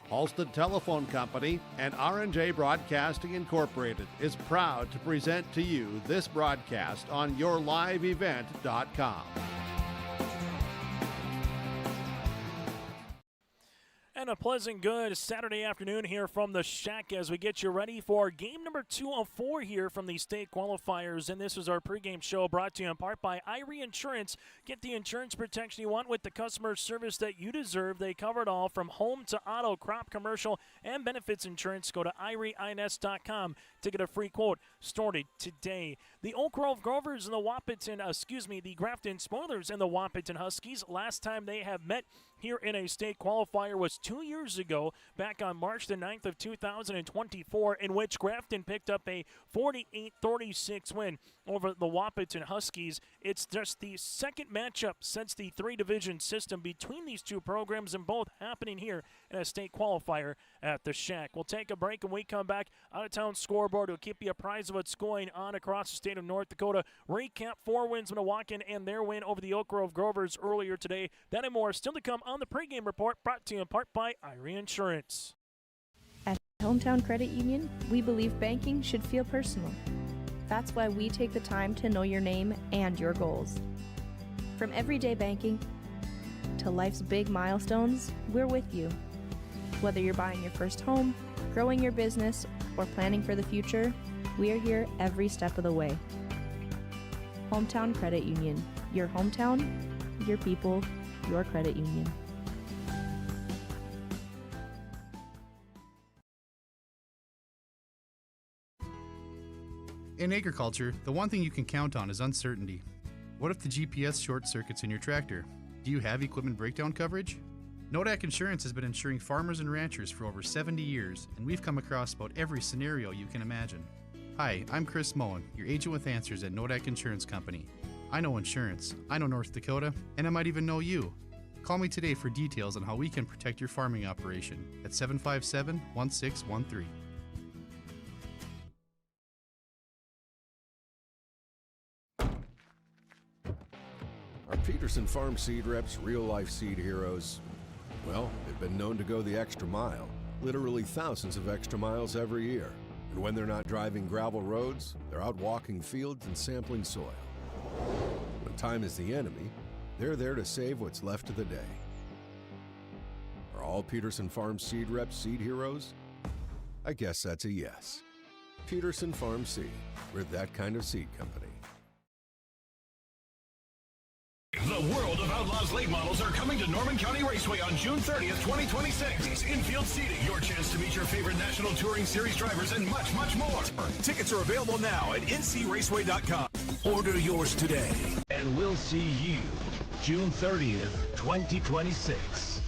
Halstead Telephone Company and R&J Broadcasting Incorporated is proud to present to you this broadcast on yourliveevent.com. And a pleasant good Saturday afternoon here from the Shack as we get you ready for game number 2 of 4 here from the state qualifiers. And this is our pregame show brought to you in part by Irie Insurance. Get the insurance protection you want with the customer service that you deserve. They cover it all from home to auto, crop, commercial, and benefits insurance. Go to irieins.com to get a free quote started today. The Oak Grove Grovers and the Grafton Spoilers and the Wahpeton Huskies. Last time they have met here in a state qualifier was 2 years ago, back on March the 9th of 2024, in which Grafton picked up a 48-36 win over the Wahpeton Huskies. It's just the second matchup since the 3-division system between these two programs, and both happening here in a state qualifier at the Shack. We'll take a break, and we come back. Out-of-town scoreboard will keep you apprised of what's going on across the state of North Dakota. Recap 4 wins in Milwaukee and their win over the Oak Grove Grovers earlier today. That and more still to come on the pregame report, brought to you in part by Irie Insurance. At Hometown Credit Union, we believe banking should feel personal. That's why we take the time to know your name and your goals. From everyday banking to life's big milestones, we're with you. Whether you're buying your first home, growing your business, or planning for the future, we are here every step of the way. Hometown Credit Union. Your hometown, your people, your credit union. In agriculture, the one thing you can count on is uncertainty. What if the GPS short circuits in your tractor? Do you have equipment breakdown coverage? Nodak Insurance has been insuring farmers and ranchers for over 70 years, and we've come across about every scenario you can imagine. Hi, I'm Chris Moen, your agent with answers at Nodak Insurance Company. I know insurance, I know North Dakota, and I might even know you. Call me today for details on how we can protect your farming operation at 757-1613. Our Peterson Farm Seed Reps, real-life seed heroes, well, they've been known to go the extra mile, literally thousands of extra miles every year. And when they're not driving gravel roads, they're out walking fields and sampling soil. When time is the enemy, they're there to save what's left of the day. Are all Peterson Farm Seed Reps seed heroes? I guess that's a yes. Peterson Farm Seed, we're that kind of seed company. The world of Outlaws late models are coming to Norman County Raceway on June 30th, 2026. Infield seating, your chance to meet your favorite National Touring Series drivers, and much, much more. Tickets are available now at ncraceway.com. Order yours today. And we'll see you June 30th, 2026.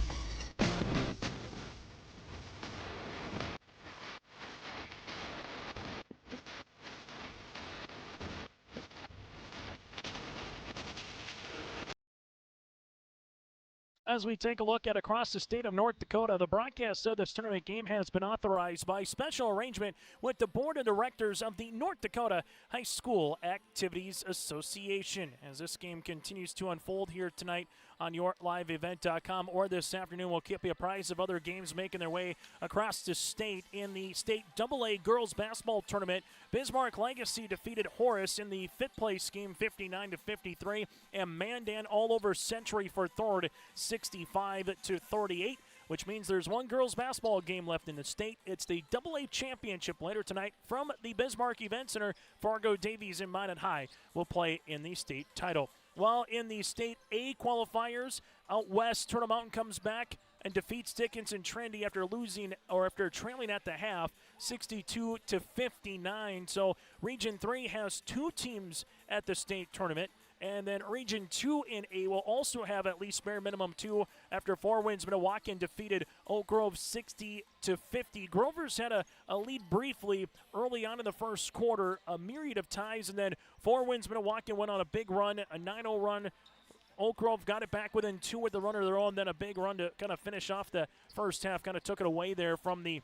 As we take a look at across the state of North Dakota, the broadcast of this tournament game has been authorized by special arrangement with the Board of Directors of the North Dakota High School Activities Association. As this game continues to unfold here tonight on yourliveevent.com, or this afternoon, we'll keep you apprised of other games making their way across the state. In the state AA girls basketball tournament, Bismarck Legacy defeated Horace in the fifth place game 59-53, and Mandan all over Century for third 65-38, which means there's one girls basketball game left in the state. It's the AA championship later tonight from the Bismarck Event Center. Fargo Davies and Minot High will play in the state title. While in the state A qualifiers, out west, Turtle Mountain comes back and defeats Dickinson Trinity after trailing at the half, 62-59. So Region 3 has 2 teams at the state tournament. And then Region 2 in A will also have at least bare minimum 2 after 4 wins. Milwaukee defeated Oak Grove 60-50. Grovers had a lead briefly early on in the first quarter, a myriad of ties, and then 4 wins. Milwaukee went on a big run, a 9-0 run. Oak Grove got it back within 2 with the runner of their own, then a big run to kind of finish off the first half, kind of took it away there from the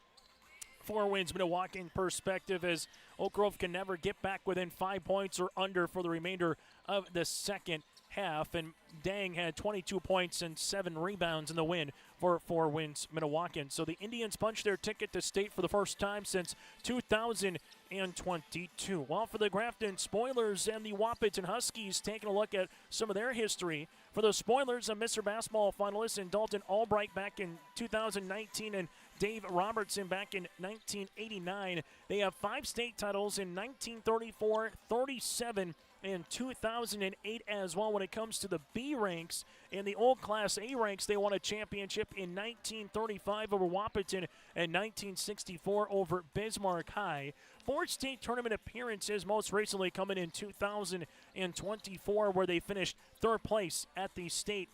4 wins Milwaukee perspective, as Oak Grove can never get back within 5 points or under for the remainder of the second half, and Dang had 22 points and 7 rebounds in the win for 4 wins Minnewacan. So the Indians punched their ticket to state for the first time since 2022. Well, for the Grafton Spoilers and the Wahpeton Huskies, taking a look at some of their history. For the Spoilers, a Mr. Basketball finalist in Dalton Albright back in 2019 and Dave Robertson back in 1989. They have 5 state titles in 1934, 37, and 2008 as well. When it comes to the B ranks, in the old Class A ranks, they won a championship in 1935 over Wahpeton and 1964 over Bismarck High. 4 state tournament appearances, most recently coming in 2024, where they finished 3rd place at the state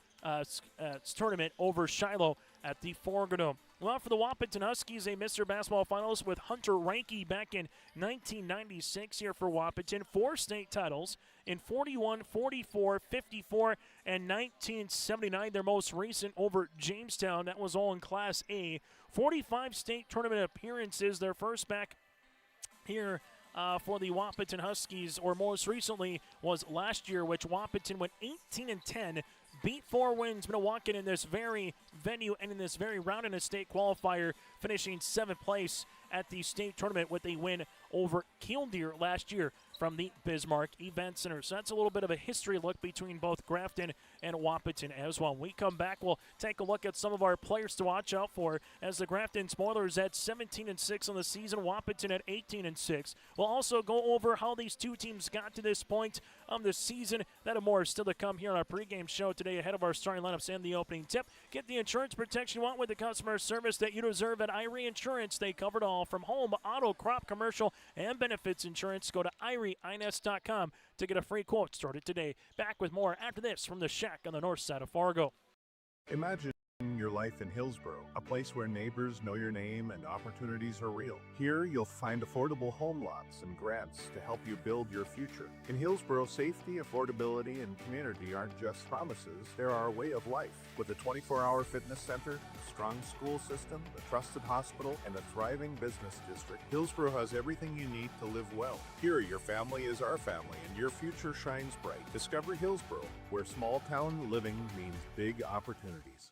tournament over Shiloh at the Forgano. Well, for the Wahpeton Huskies, a Mr. Basketball finalist with Hunter Reinke back in 1996 here for Wahpeton. 4 state titles in 41, 44, 54, and 1979. Their most recent over Jamestown. That was all in Class A. 45 state tournament appearances. Their first back here for the Wahpeton Huskies, or most recently was last year, which Wahpeton went 18-10, beat 4 wins Minnewacan in this very venue and in this very round in a state qualifier, finishing 7th place at the state tournament with a win over Killdeer last year from the Bismarck Event Center. So that's a little bit of a history look between both Grafton and Wahpeton as well. When we come back, we'll take a look at some of our players to watch out for, as the Grafton Spoilers at 17-6 on the season, Wahpeton at 18-6. We'll also go over how these two teams got to this point of the season. That and more is still to come here on our pregame show today ahead of our starting lineups and the opening tip. Get the insurance protection you want with the customer service that you deserve at Irie Insurance. They cover it all, from home, auto, crop, commercial, and benefits insurance. Go to IrieINS.com to get a free quote started today. Back with more after this from the Shack on the north side of Fargo. Imagine your life in Hillsborough, a place where neighbors know your name and opportunities are real. Here, you'll find affordable home lots and grants to help you build your future. In Hillsborough, safety, affordability, and community aren't just promises, they're our way of life. With a 24-hour fitness center, a strong school system, a trusted hospital, and a thriving business district, Hillsborough has everything you need to live well. Here, your family is our family, and your future shines bright. Discover Hillsborough, where small-town living means big opportunities.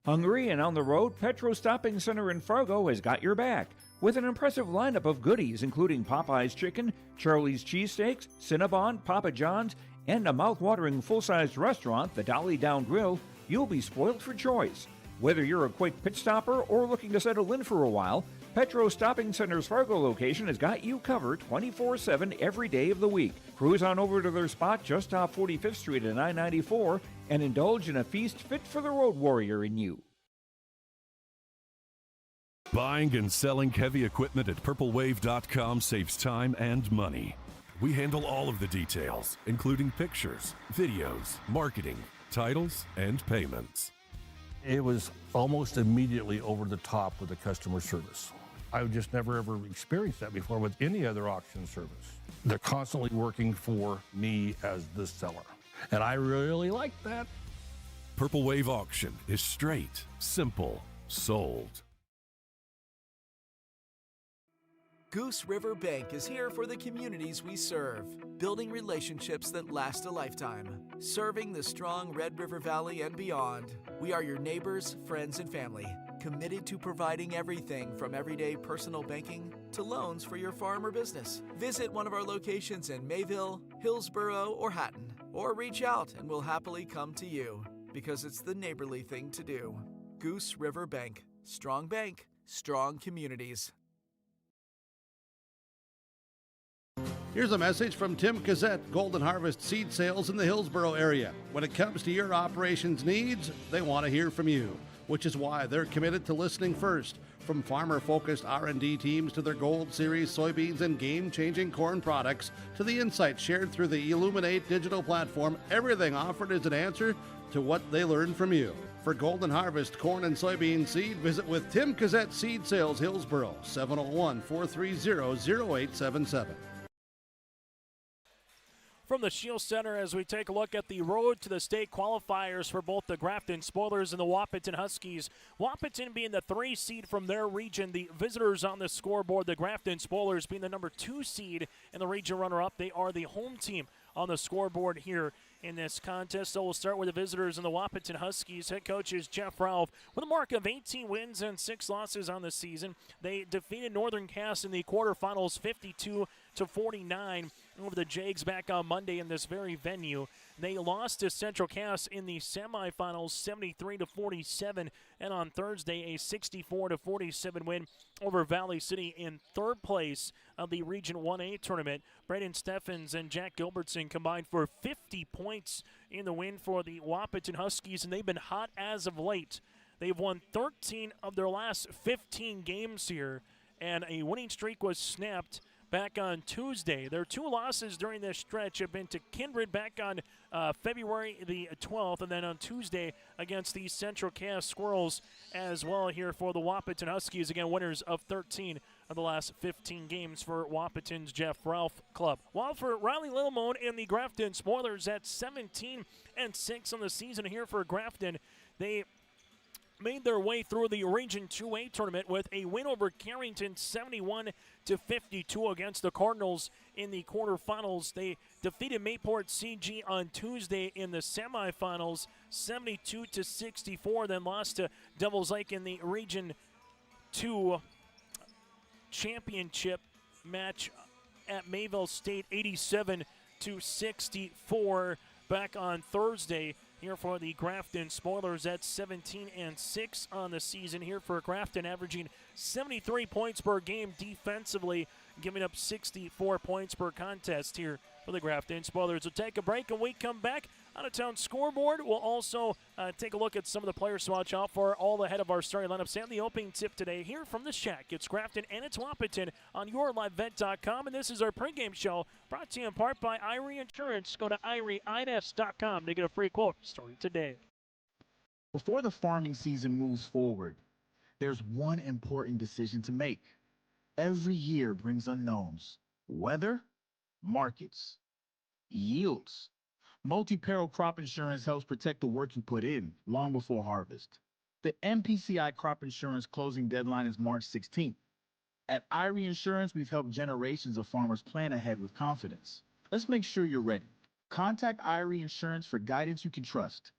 Hungry and on the road, Petro Stopping Center in Fargo has got your back with an impressive lineup of goodies, including Popeye's Chicken, Charlie's Cheesesteaks, Cinnabon, Papa John's, and a mouth-watering full-sized restaurant, the Dolly Down Grill. You'll be spoiled for choice. Whether you're a quick pit stopper or looking to settle in for a while, Petro Stopping Center's Fargo location has got you covered 24/7 every day of the week. Cruise on over to their spot just off 45th Street at I-94 and indulge in a feast fit for the road warrior in you. Buying and selling heavy equipment at purplewave.com saves time and money. We handle all of the details, including pictures, videos, marketing, titles, and payments. It was almost immediately over the top with the customer service. I've just never ever experienced that before with any other auction service. They're constantly working for me as the seller, and I really like that. Purple Wave Auction is straight, simple, sold. Goose River Bank is here for the communities we serve, building relationships that last a lifetime, serving the strong Red River Valley and beyond. We are your neighbors, friends, and family, committed to providing everything from everyday personal banking to loans for your farm or business. Visit one of our locations in Mayville, Hillsborough, or Hatton, or reach out and we'll happily come to you, because it's the neighborly thing to do. Goose River Bank, strong communities. Here's a message from Tim Cassette, Golden Harvest Seed Sales in the Hillsborough area. When it comes to your operations needs, they want to hear from you, which is why they're committed to listening first. From farmer-focused R&D teams to their Gold Series soybeans and game-changing corn products to the insights shared through the Illuminate digital platform, everything offered is an answer to what they learned from you. For Golden Harvest corn and soybean seed, visit with Tim Cassette Seed Sales Hillsborough, 701-430-0877. From the Shield Center, as we take a look at the road to the state qualifiers for both the Grafton Spoilers and the Wahpeton Huskies. Wahpeton being the 3 seed from their region, the visitors on the scoreboard. The Grafton Spoilers being the number 2 seed and the region runner-up. They are the home team on the scoreboard here in this contest. So we'll start with the visitors and the Wahpeton Huskies. Head coach is Jeff Ralph with a mark of 18 wins and 6 losses on the season. They defeated Northern Cass in the quarterfinals 52-49 over the Jags back on Monday in this very venue. They lost to Central Cass in the semifinals 73-47, and on Thursday a 64-47 win over Valley City in third place of the Region 1A tournament. Braden Steffens and Jack Gilbertson combined for 50 points in the win for the Wahpeton Huskies, and they've been hot as of late. They've won 13 of their last 15 games here, and a winning streak was snapped back on Tuesday. Their 2 losses during this stretch have been to Kindred back on February the 12th, and then on Tuesday against the Central Cass Squirrels as well here for the Wahpeton Huskies. Again, winners of 13 of the last 15 games for Wahpeton's Jeff Ralph club. While for Riley Littlemone and the Grafton Spoilers at 17-6 on the season here for Grafton, they made their way through the Region 2A tournament with a win over Carrington 71-52 against the Cardinals in the quarterfinals. They defeated Mayport CG on Tuesday in the semifinals 72-64, then lost to Devils Lake in the Region 2 championship match at Mayville State 87-64 back on Thursday. Here for the Grafton Spoilers at 17-6 on the season. Here for Grafton, averaging 73 points per game defensively, giving up 64 points per contest here for the Grafton Spoilers. We'll take a break and we come back. Out-of-town scoreboard. We'll also take a look at some of the players to watch out for, all ahead of our starting lineups and the opening tip today here from the Shack. It's Grafton and it's Wahpeton on yourlivevent.com, and this is our pregame show brought to you in part by Irie Insurance. Go to IrieINS.com to get a free quote. Starting today. Before the farming season moves forward, there's one important decision to make. Every year brings unknowns: weather, markets, yields. Multi-peril crop insurance helps protect the work you put in long before harvest. The MPCI crop insurance closing deadline is March 16th. At Irie Insurance, we've helped generations of farmers plan ahead with confidence. Let's make sure you're ready. Contact Irie Insurance for guidance you can trust.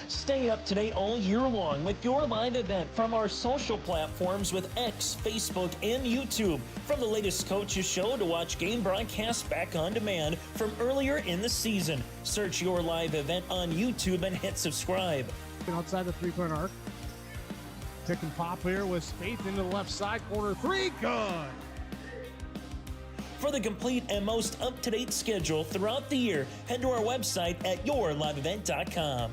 Stay up to date all year long with your live event from our social platforms with X, Facebook, and YouTube. From the latest coaches show to watch game broadcasts back on demand from earlier in the season. Search your live event on YouTube and hit subscribe. Outside the three-point arc. Pick and pop here with Spaeth into the left side corner. 3, good. For the complete and most up-to-date schedule throughout the year, head to our website at yourliveevent.com.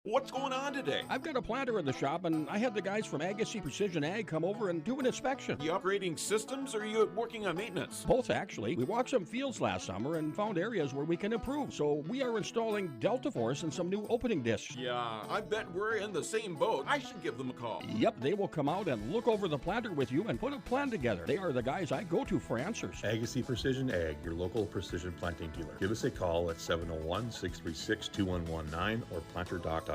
What's going on today? I've got a planter in the shop, and I had the guys from Agassi Precision Ag come over and do an inspection. You upgrading systems, or are you working on maintenance? Both, actually. We walked some fields last summer and found areas where we can improve. So we are installing Delta Force and some new opening discs. Yeah, I bet we're in the same boat. I should give them a call. Yep, they will come out and look over the planter with you and put a plan together. They are the guys I go to for answers. Agassi Precision Ag, your local precision planting dealer. Give us a call at 701-636-2119 or planterdoc.com.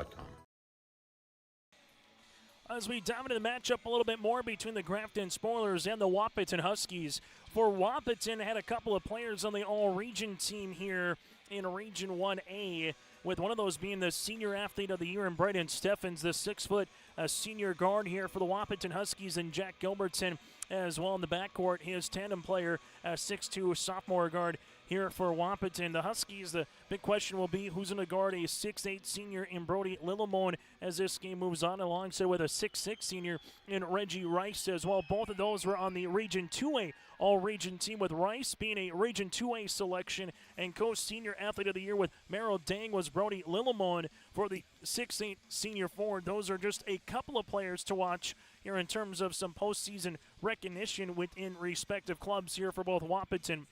As we dive into the matchup a little bit more between the Grafton Spoilers and the Wahpeton Huskies. For Wahpeton, had a couple of players on the all-region team here in Region 1A, with one of those being the Senior Athlete of the Year in Braden Steffens, the 6-foot senior guard here for the Wahpeton Huskies, and Jack Gilbertson as well in the backcourt. His tandem player, 6'2", sophomore guard here for Wahpeton. The Huskies, the big question will be who's going to guard a 6'8" senior in Brody Littlemone as this game moves on, alongside with a 6'6" senior in Reggie Rice as well. Both of those were on the Region 2A all-region team, with Rice being a Region 2A selection, and co-senior athlete of the year with Merrill Dang was Brody Littlemone for the 6'8" senior forward. Those are just a couple of players to watch here in terms of some postseason recognition within respective clubs here for both Wahpeton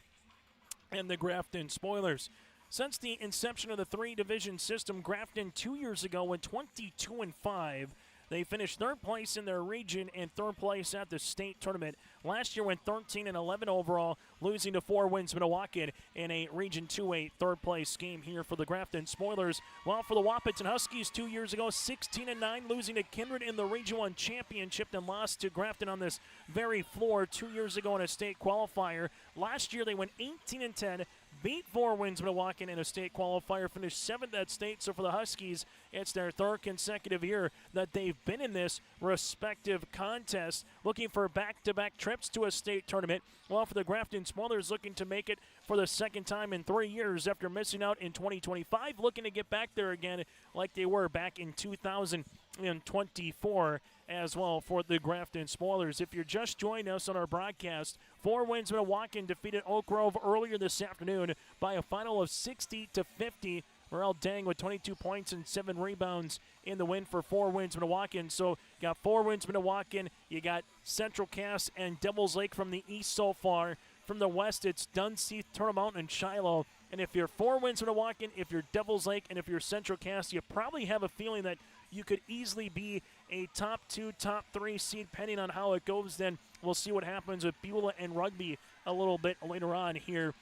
and the Grafton Spoilers. Since the inception of the 3-division system, Grafton 2 years ago went 22-5. They finished third place in their region and third place at the state tournament. Last year went 13-11 overall, losing to 4 wins Minnewacan in a Region 2A third place game here for the Grafton Spoilers. While for the Wahpeton Huskies 2 years ago, 16-9, losing to Kindred in the Region 1 championship, and lost to Grafton on this very floor 2 years ago in a state qualifier. Last year they went 18-10, beat 4 wins Minnewacan in a state qualifier, finished 7th at state. So for the Huskies, it's their third consecutive year that they've been in this respective contest, looking for back-to-back trips to a state tournament. While for the Grafton Spoilers, looking to make it for the second time in 3 years after missing out in 2025, looking to get back there again like they were back in 2024 as well for the Grafton Spoilers. If you're just joining us on our broadcast, 4 wins Minnewacan defeated Oak Grove earlier this afternoon by a final of 60-50. Morel Dang with 22 points and 7 rebounds in the win for 4 wins Minnewacan. So you got 4 wins Minnewacan. You got Central Cass and Devils Lake from the east so far. From the west, it's Dunseith, Turtle Mountain, and Shiloh. And if you're 4 wins Minnewacan, if you're Devils Lake, and if you're Central Cass, you probably have a feeling that you could easily be a top 2, top 3 seed, depending on how it goes. Then we'll see what happens with Beulah and Rugby a little bit later on here,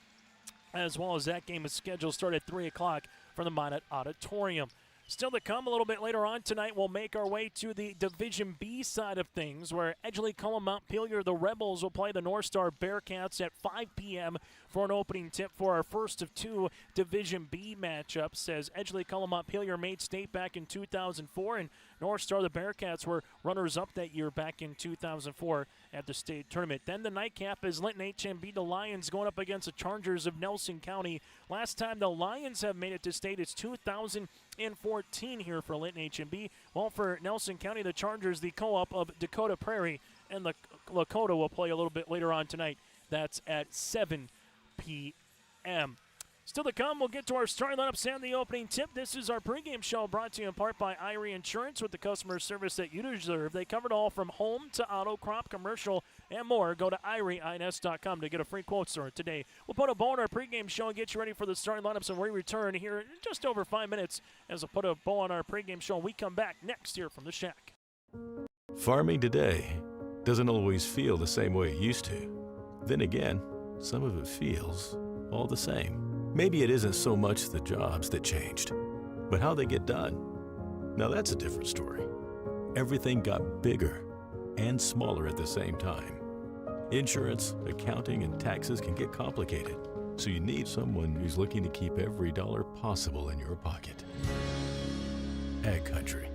as well as that game is scheduled to start at 3 o'clock from the Minot Auditorium. Still to come a little bit later on tonight, we'll make our way to the Division B side of things, where Edgeley-Cullum Montpelier, the Rebels, will play the North Star Bearcats at 5 p.m. for an opening tip for our first of 2 Division B matchups, as Edgeley-Cullum Montpelier made state back in 2004, and North Star, the Bearcats, were runners-up that year back in 2004 at the state tournament. Then the nightcap is Linton HMB, the Lions, going up against the Chargers of Nelson County. Last time the Lions have made it to state, it's 2014 here for Linton HMB. Well, for Nelson County, the Chargers, the co-op of Dakota Prairie, and the Lakota will play a little bit later on tonight. That's at 7 p.m. Still to come, we'll get to our starting lineups and the opening tip. This is our pregame show, brought to you in part by Irie Insurance, with the customer service that you deserve. They covered all from home to auto, crop, commercial, and more. Go to IrieINS.com to get a free quote store today. We'll put a bow on our pregame show and get you ready for the starting lineups, and we return here in just over 5 minutes as we'll put a bow on our pregame show. We come back next here from the Shack. Farming today doesn't always feel the same way it used to. Then again, some of it feels all the same. Maybe it isn't so much the jobs that changed, but how they get done. Now that's a different story. Everything got bigger and smaller at the same time. Insurance, accounting, and taxes can get complicated, so you need someone who's looking to keep every dollar possible in your pocket. Ag Country.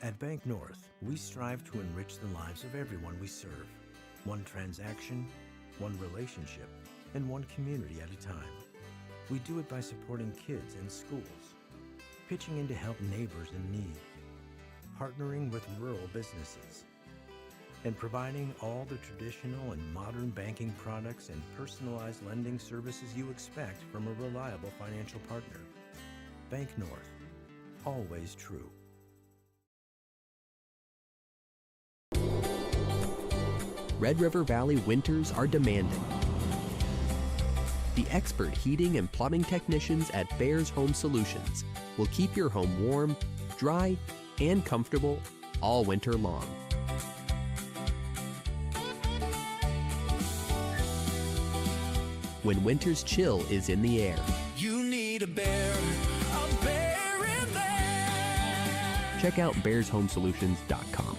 At Bank North, we strive to enrich the lives of everyone we serve. One transaction, one relationship, and one community at a time. We do it by supporting kids and schools, pitching in to help neighbors in need, partnering with rural businesses, and providing all the traditional and modern banking products and personalized lending services you expect from a reliable financial partner. Bank North, always true. Red River Valley winters are demanding. The expert heating and plumbing technicians at Bears Home Solutions will keep your home warm, dry, and comfortable all winter long. When winter's chill is in the air, you need a bear in there. Check out bearshomesolutions.com.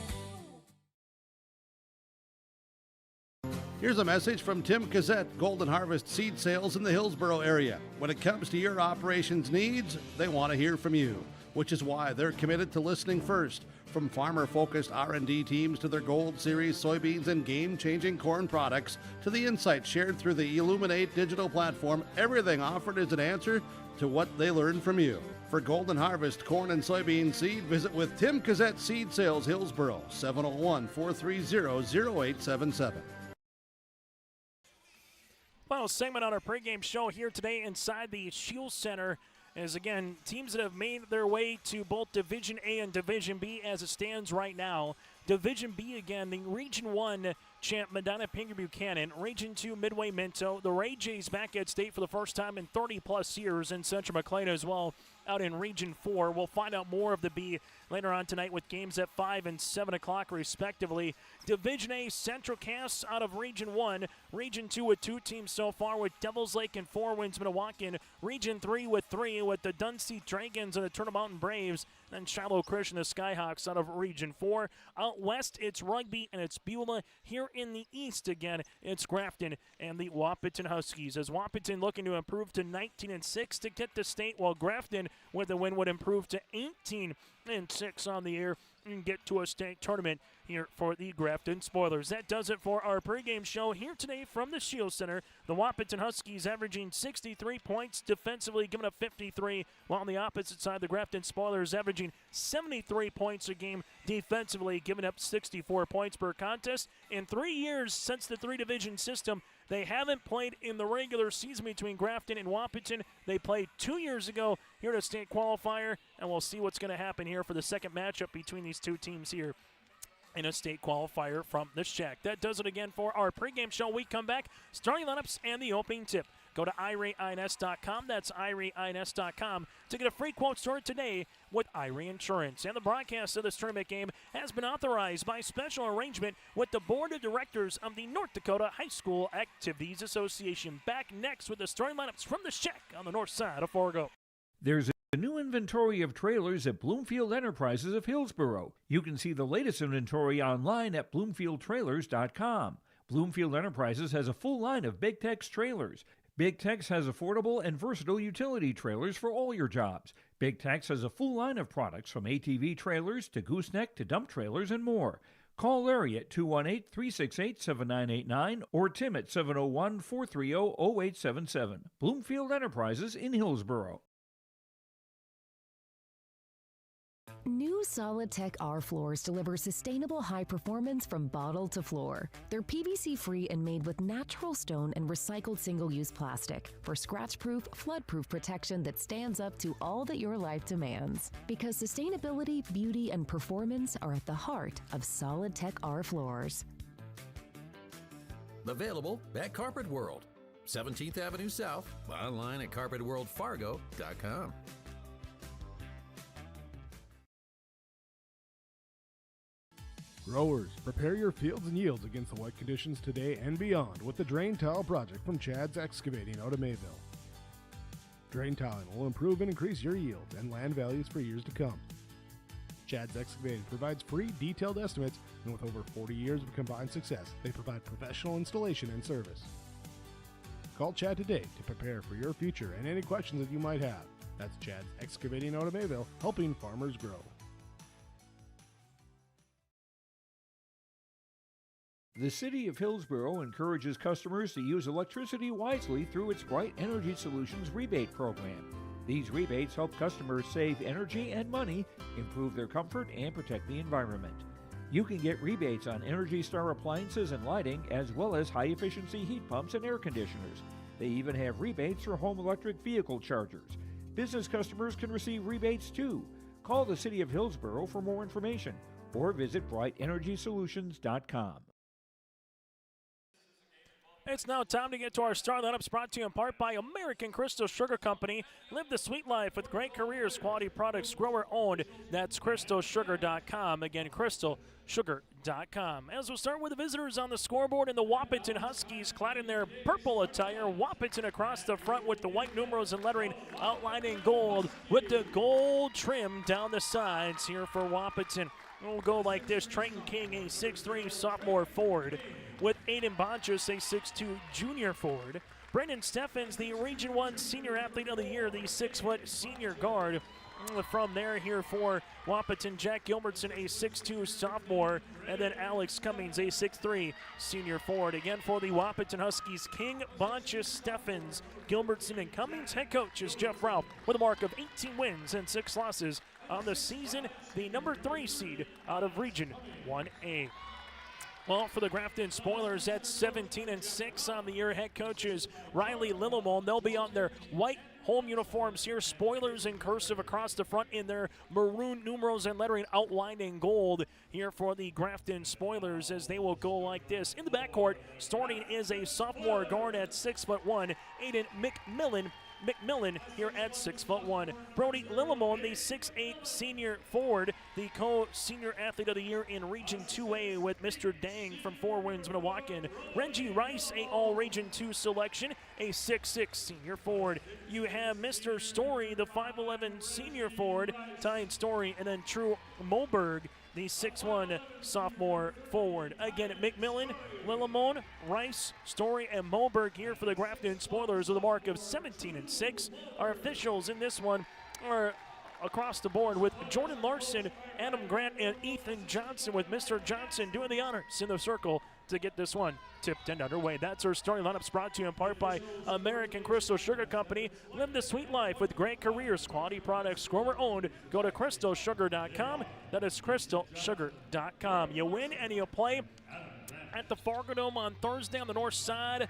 Here's a message from Tim Gazette, Golden Harvest Seed Sales in the Hillsboro area. When it comes to your operations needs, they want to hear from you, which is why they're committed to listening first. From farmer-focused R&D teams to their Gold Series soybeans and game-changing corn products to the insights shared through the Illuminate digital platform, everything offered is an answer to what they learned from you. For Golden Harvest corn and soybean seed, visit with Tim Gazette Seed Sales Hillsboro, 701-430-0877. Final segment on our pregame show here today inside the Shield Center is, again, teams that have made their way to both Division A and Division B as it stands right now. Division B again, the Region 1 champ Medina Pingree Buchanan, Region 2 Midway Minto, the Ray Jays back at state for the first time in 30-plus years, and Central McLean as well out in Region 4. We'll find out more of the B later on tonight with games at 5 and 7 o'clock respectively. Division A, Central Cass out of Region 1. Region 2 with 2 teams so far with Devils Lake and 4 wins Minnewacan. Region 3 with 3 with the Dunseith Dragons and the Turtle Mountain Braves. Then Shiloh Christian, the Skyhawks out of Region 4. Out west, it's Rugby and it's Beulah. Here in the east again, it's Grafton and the Wahpeton Huskies. As Wahpeton looking to improve to 19-6 to get to state, while Grafton with a win would improve to 18-6 on the year and get to a state tournament here for the Grafton Spoilers. That does it for our pregame show here today from the Shield Center. The Wahpeton Huskies averaging 63 points defensively, giving up 53, while on the opposite side, the Grafton Spoilers averaging 73 points a game defensively, giving up 64 points per contest. In 3 years since the 3-division system, they haven't played in the regular season between Grafton and Wahpeton. They played 2 years ago here at a state qualifier, and we'll see what's going to happen here for the second matchup between these two teams here in a state qualifier from the Shack. That does it again for our pregame show. We come back, starting lineups and the opening tip. Go to IRAINS.com. That's IRAINS.com to get a free quote stored today with IRA Insurance. And the broadcast of this tournament game has been authorized by special arrangement with the Board of Directors of the North Dakota High School Activities Association. Back next with the starting lineups from the Shack on the north side of Fargo. There's a new inventory of trailers at Bloomfield Enterprises of Hillsboro. You can see the latest inventory online at BloomfieldTrailers.com. Bloomfield Enterprises has a full line of Big Tex trailers. Big Tex has affordable and versatile utility trailers for all your jobs. Big Tex has a full line of products from ATV trailers to gooseneck to dump trailers and more. Call Larry at 218-368-7989 or Tim at 701-430-0877. Bloomfield Enterprises in Hillsboro. New Solid-Tech R floors deliver sustainable high performance from bottle to floor. They're PVC-free and made with natural stone and recycled single-use plastic for scratch-proof, flood-proof protection that stands up to all that your life demands. Because sustainability, beauty, and performance are at the heart of Solid-Tech R floors. Available at Carpet World, 17th Avenue South, online at carpetworldfargo.com. Growers, prepare your fields and yields against the wet conditions today and beyond with the Drain Tile project from Chad's Excavating out of Mayville. Drain tiling will improve and increase your yield and land values for years to come. Chad's Excavating provides free detailed estimates, and with over 40 years of combined success, they provide professional installation and service. Call Chad today to prepare for your future and any questions that you might have. That's Chad's Excavating out of Mayville, helping farmers grow. The City of Hillsboro encourages customers to use electricity wisely through its Bright Energy Solutions rebate program. These rebates help customers save energy and money, improve their comfort, and protect the environment. You can get rebates on Energy Star appliances and lighting, as well as high-efficiency heat pumps and air conditioners. They even have rebates for home electric vehicle chargers. Business customers can receive rebates too. Call the City of Hillsboro for more information or visit BrightEnergySolutions.com. It's now time to get to our star lineups, brought to you in part by American Crystal Sugar Company. Live the sweet life with great careers, quality products, grower owned. That's crystalsugar.com. Again, crystalsugar.com. As we'll start with the visitors on the scoreboard, and the Wahpeton Huskies clad in their purple attire. Wahpeton across the front with the white numerals and lettering outlined in gold with the gold trim down the sides here for Wahpeton. We'll go like this: Trenton King, a 6'3" sophomore forward, with Aiden Bonchus, a 6'2" junior forward. Brendan Steffens, the Region 1 Senior Athlete of the Year, the 6' senior guard. From there here for Wahpeton, Jack Gilbertson, a 6'2" sophomore, and then Alex Cummings, a 6'3" senior forward. Again for the Wahpeton Huskies, King, Bonchus, Steffens, Gilbertson, and Cummings. Head coach is Jeff Ralph with a mark of 18 wins and 6 losses on the season, the number 3 seed out of Region 1A. Well, for the Grafton Spoilers, at 17-6 on the year, head coaches Riley Lillemole. They'll be on their white home uniforms here. Spoilers in cursive across the front in their maroon numerals and lettering outlined in gold here for the Grafton Spoilers, as they will go like this. In the backcourt, starting is a sophomore guard at 6'1", Aiden McMillan here at 6'1". Brody Lillimon, the 6'8" senior forward, the co-senior athlete of the year in Region 2A with Mr. Dang from Four Winds, Minnewacan. Renji Rice, a all-Region 2 selection, a 6'6" senior forward. You have Mr. Story, the 5'11" senior forward, Ty Story, and then True Moberg, the 6'1" sophomore forward. Again, McMillan, Lillimon, Rice, Story, and Moberg here for the Grafton Spoilers with a mark of 17-6. Our officials in this one are across the board with Jordan Larson, Adam Grant, and Ethan Johnson, with Mr. Johnson doing the honors in the circle to get this one tipped and underway. That's our starting lineups, brought to you in part by American Crystal Sugar Company. Live the sweet life with great careers, quality products, grower owned. Go to crystalsugar.com. That is crystalsugar.com. You win and you play at the Fargo Dome on Thursday on the north side.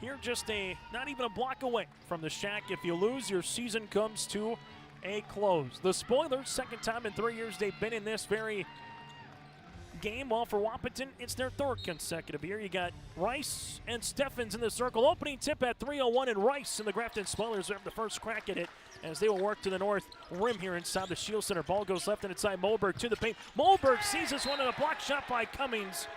Here, just not even a block away from the Shack. If you lose, your season comes to a close. The Spoilers, second time in 3 years they've been in this very game. Well, for Wahpeton, it's their third consecutive year. You got Rice and Steffens in the circle. Opening tip at 3:01, and Rice and the Grafton Spoilers have the first crack at it as they will work to the north rim here inside the Shield Center. Ball goes left and inside Moberg to the paint. Moberg sees this one in a block shot by Cummings.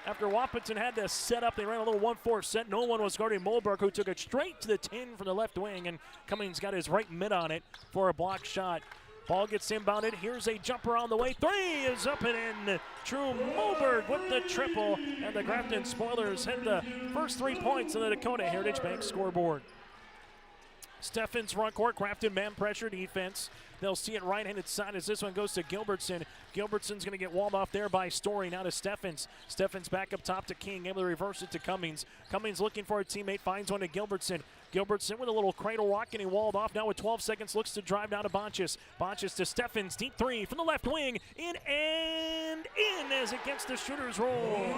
After Wahpeton had to set up, they ran a little 1-4 set. No one was guarding Moberg, who took it straight to the tin from the left wing, and Cummings got his right mid on it for a block shot. Ball gets inbounded. Here's a jumper on the way. Three is up and in. True Moberg with the triple, and the Grafton Spoilers hit the first 3 points on the Dakota Heritage Bank scoreboard. Steffens front court, Grafton man pressure defense. They'll see it right-handed side as this one goes to Gilbertson. Gilbertson's going to get walled off there by Story. Now to Steffens. Steffens back up top to King, able to reverse it to Cummings. Cummings looking for a teammate, finds one to Gilbertson. Gilbertson with a little cradle rock, and he walled off. Now with 12 seconds, looks to drive down to Bonchis. Bonchis to Steffens, deep three from the left wing. In and in as it gets the shooter's roll.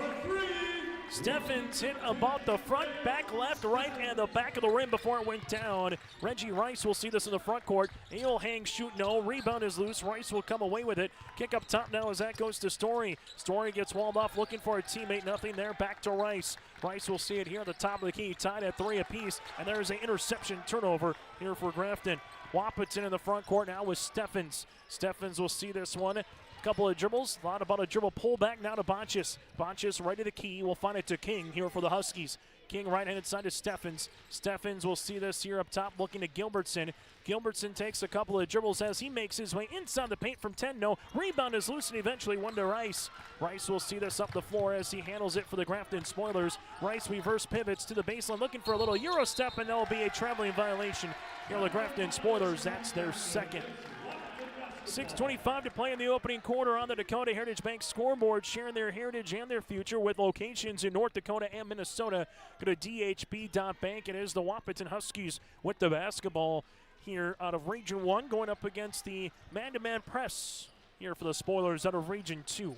Steffens hit about the front, back, left, right, and the back of the rim before it went down. Reggie Rice will see this in the front court. He'll hang, shoot, no. Rebound is loose. Rice will come away with it. Kick up top now as that goes to Story. Story gets walled off, looking for a teammate. Nothing there. Back to Rice. Rice will see it here at the top of the key, tied at 3 apiece. And there's an interception turnover here for Grafton. Wahpeton in the front court now with Steffens. Steffens will see this one. Couple of dribbles, a lot about a dribble pullback now to Bonchis. Bonchis right to the key, will find it to King here for the Huskies. King right-handed side to Steffens. Steffens will see this here up top, looking to Gilbertson. Gilbertson takes a couple of dribbles as he makes his way inside the paint from 10. No, rebound is loose and eventually one to Rice. Rice will see this up the floor as he handles it for the Grafton Spoilers. Rice reverse pivots to the baseline, looking for a little Euro step, and there'll be a traveling violation here on the Grafton Spoilers. That's their second. 6:25 to play in the opening quarter on the Dakota Heritage Bank scoreboard, sharing their heritage and their future with locations in North Dakota and Minnesota. Go to dhb.bank. It is the Wahpeton Huskies with the basketball here out of Region 1, going up against the man-to-man press here for the Spoilers out of Region 2.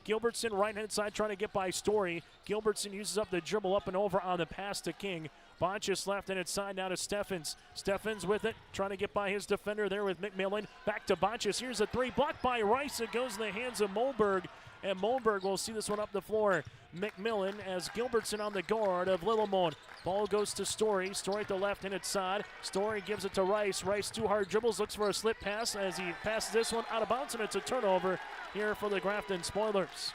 Gilbertson right-hand side trying to get by Story. Gilbertson uses up the dribble up and over on the pass to King. Bonchis left-handed side now to Steffens. Steffens with it, trying to get by his defender there with McMillan. Back to Bonchis. Here's a three, blocked by Rice. It goes in the hands of Moberg, and Moberg will see this one up the floor. McMillan as Gilbertson on the guard of Lillimon. Ball goes to Story. Story at the left-handed side. Story gives it to Rice. Rice, 2 hard dribbles, looks for a slip pass as he passes this one out of bounds, and it's a turnover here for the Grafton Spoilers.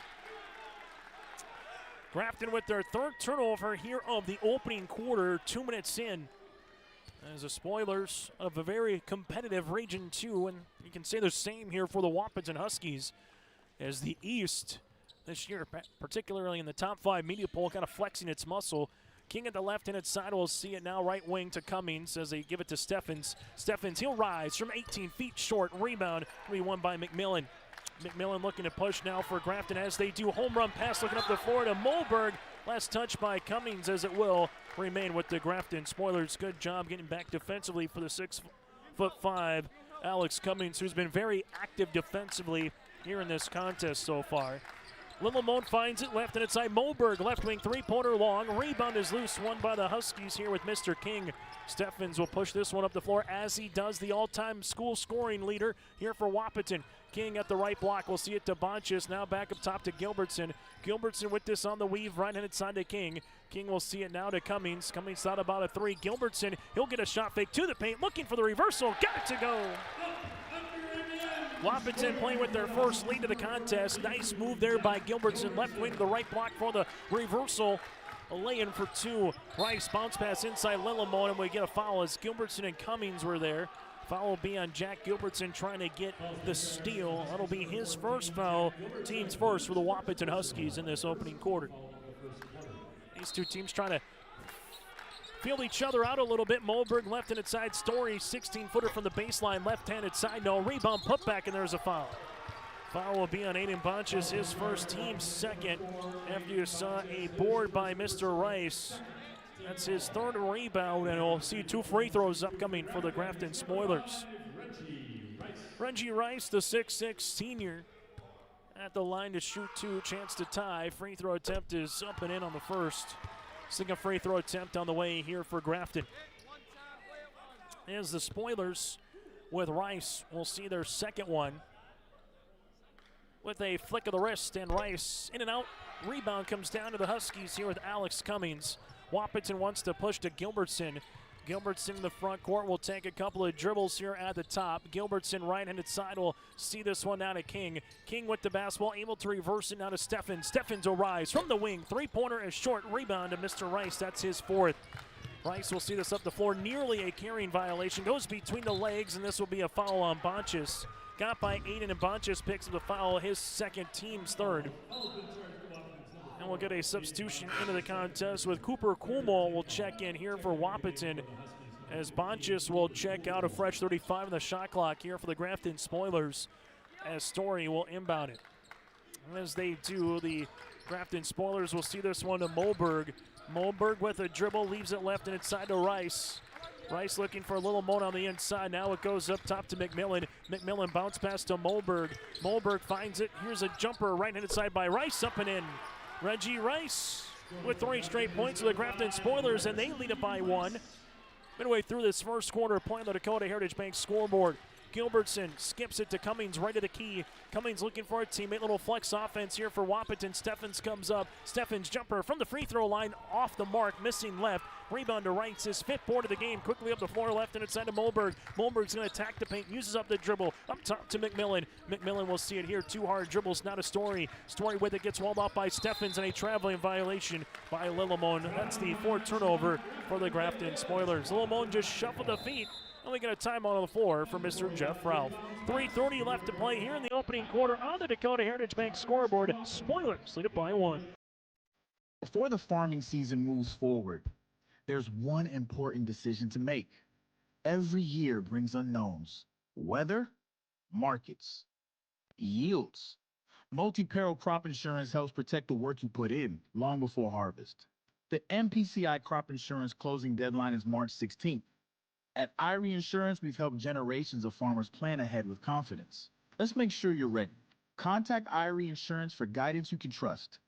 Grafton with their third turnover here of the opening quarter, 2 minutes in. As the Spoilers of a very competitive Region 2, and you can say the same here for the Wahpeton Huskies, as the East this year, particularly in the top 5 media poll, kind of flexing its muscle. King at the left-handed side will see it now, right wing to Cummings as they give it to Steffens. Steffens, he'll rise from 18 feet short. Rebound will be won by McMillan. McMillan looking to push now for Grafton as they do. Home run pass looking up the floor to Moberg. Last touch by Cummings as it will remain with the Grafton Spoilers. Good job getting back defensively for the 6'5" Alex Cummings, who's been very active defensively here in this contest so far. Littlemone finds it left and inside. Moberg, left wing three-pointer long. Rebound is loose, won by the Huskies here with Mr. King. Steffens will push this one up the floor as he does, the all-time school scoring leader here for Wahpeton. King at the right block. We'll see it to Bonchis. Now back up top to Gilbertson. Gilbertson with this on the weave, right-handed side to King. King will see it now to Cummings. Cummings thought about a three. Gilbertson, he'll get a shot fake to the paint, looking for the reversal. Got it to go. Wahpeton playing with their first lead of the contest. Nice move there by Gilbertson. Left wing to the right block for the reversal. A lay-in for two. Rice bounce pass inside Littlemone, and we get a foul as Gilbertson and Cummings were there. Foul will be on Jack Gilbertson trying to get the steal. That'll be his first foul. Team's first for the Wahpeton Huskies in this opening quarter. These two teams trying to feel each other out a little bit. Moberg left-handed side. Story 16-footer from the baseline, left-handed side. No rebound, put back, and there's a foul. Foul will be on Aiden Bonchis, his first, team second, after you saw a board by Mr. Rice. That's his third rebound, and we'll see two free throws upcoming for the Grafton Spoilers. Reggie Rice, the 6'6 senior, at the line to shoot two, chance to tie. Free throw attempt is up and in on the first. Second free throw attempt on the way here for Grafton. As the Spoilers with Rice will see their second one with a flick of the wrist, and Rice in and out. Rebound comes down to the Huskies here with Alex Cummings. Wahpeton wants to push to Gilbertson. Gilbertson in the front court will take a couple of dribbles here at the top. Gilbertson right-handed side will see this one down to King. King with the basketball, able to reverse it now to Steffens. Steffens will rise from the wing. Three-pointer is short. Rebound to Mr. Rice. That's his fourth. Rice will see this up the floor. Nearly a carrying violation. Goes between the legs, and this will be a foul on Bonchis. Got by Aiden, and Bonchis picks up the foul, his second, team's third. And we'll get a substitution into the contest with Cooper Kuhlmo will check in here for Wahpeton, as Bonchis will check out a fresh 35 on the shot clock here for the Grafton Spoilers, as Story will inbound it. As they do, the Grafton Spoilers will see this one to Moberg. Moberg with a dribble, leaves it left and inside to Rice. Rice looking for a little Moan on the inside. Now it goes up top to McMillan. McMillan bounce pass to Moberg. Moberg finds it. Here's a jumper right-handed side by Rice, up and in. Reggie Rice with 3 straight points for the Grafton Spoilers, and they lead it by 1. Midway through this first quarter, playing the Dakota Heritage Bank scoreboard. Gilbertson skips it to Cummings, right of the key. Cummings looking for a teammate. Little flex offense here for Wahpeton. Steffens comes up. Steffens jumper from the free throw line, off the mark, missing left. Rebound to Rice, his 5th board of the game. Quickly up the floor, left and inside to Moberg. Moberg's going to attack the paint, uses up the dribble. Up top to McMillan. McMillan will see it here. 2 hard dribbles, not a Story. Story with it, gets walled off by Steffens, and a traveling violation by Littlemone. That's the 4th turnover for the Grafton Spoilers. Littlemone just shuffled the feet. And we get a timeout on the floor for Mr. Jeff Ralph. 3:30 left to play here in the opening quarter on the Dakota Heritage Bank scoreboard. Spoilers lead it by 1. Before the farming season moves forward, there's one important decision to make. Every year brings unknowns: weather, markets, yields. Multi-peril crop insurance helps protect the work you put in long before harvest. The MPCI crop insurance closing deadline is March 16th. At Irie Insurance, we've helped generations of farmers plan ahead with confidence. Let's make sure you're ready. Contact Irie Insurance for guidance you can trust.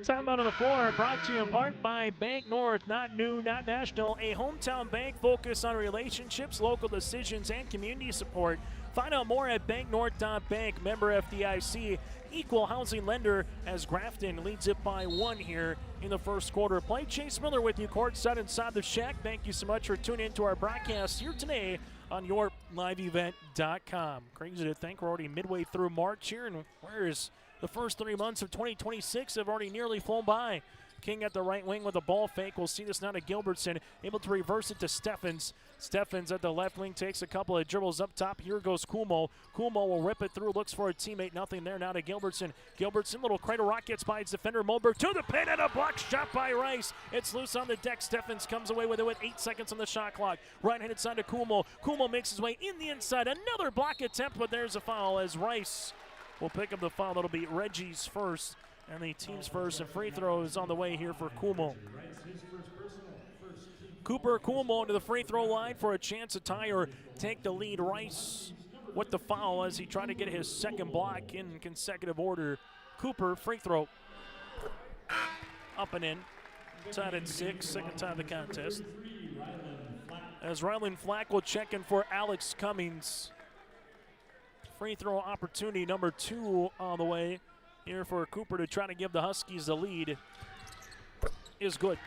Timeout on the floor, brought to you in part by Bank North, not new, not national. A hometown bank focused on relationships, local decisions, and community support. Find out more at banknorth.bank, member FDIC, equal housing lender, as Grafton leads it by 1 here in the first quarter. Play Chase Miller with you courtside inside the Shack. Thank you so much for tuning in to our broadcast here today on YourLiveEvent.com. Crazy to think we're already midway through March here, and where's the first 3 months of 2026 have already nearly flown by. King at the right wing with a ball fake. We'll see this now to Gilbertson, able to reverse it to Steffens. Steffens at the left wing takes a couple of dribbles up top. Here goes Kuhlmo. Kuhlmo will rip it through, looks for a teammate. Nothing there now to Gilbertson. Gilbertson, little cradle rock, gets by his defender. Moberg to the pin, and a block shot by Rice. It's loose on the deck. Steffens comes away with it with 8 seconds on the shot clock. Right-handed side to Kuhlmo. Kuhlmo makes his way in the inside. Another block attempt, but there's a foul as Rice will pick up the foul. That'll be Reggie's first and the team's first, and free throw is on the way here for Kuhlmo. Cooper Kuhlmo to the free throw line for a chance to tie or take the lead. Rice with the foul as he tried to get his second block in consecutive order. Cooper, free throw. Up and in. Tied at 6, second tie of the contest. As Ryland Flack will check in for Alex Cummings. Free throw opportunity number 2 on the way here for Cooper to try to give the Huskies the lead. Is good.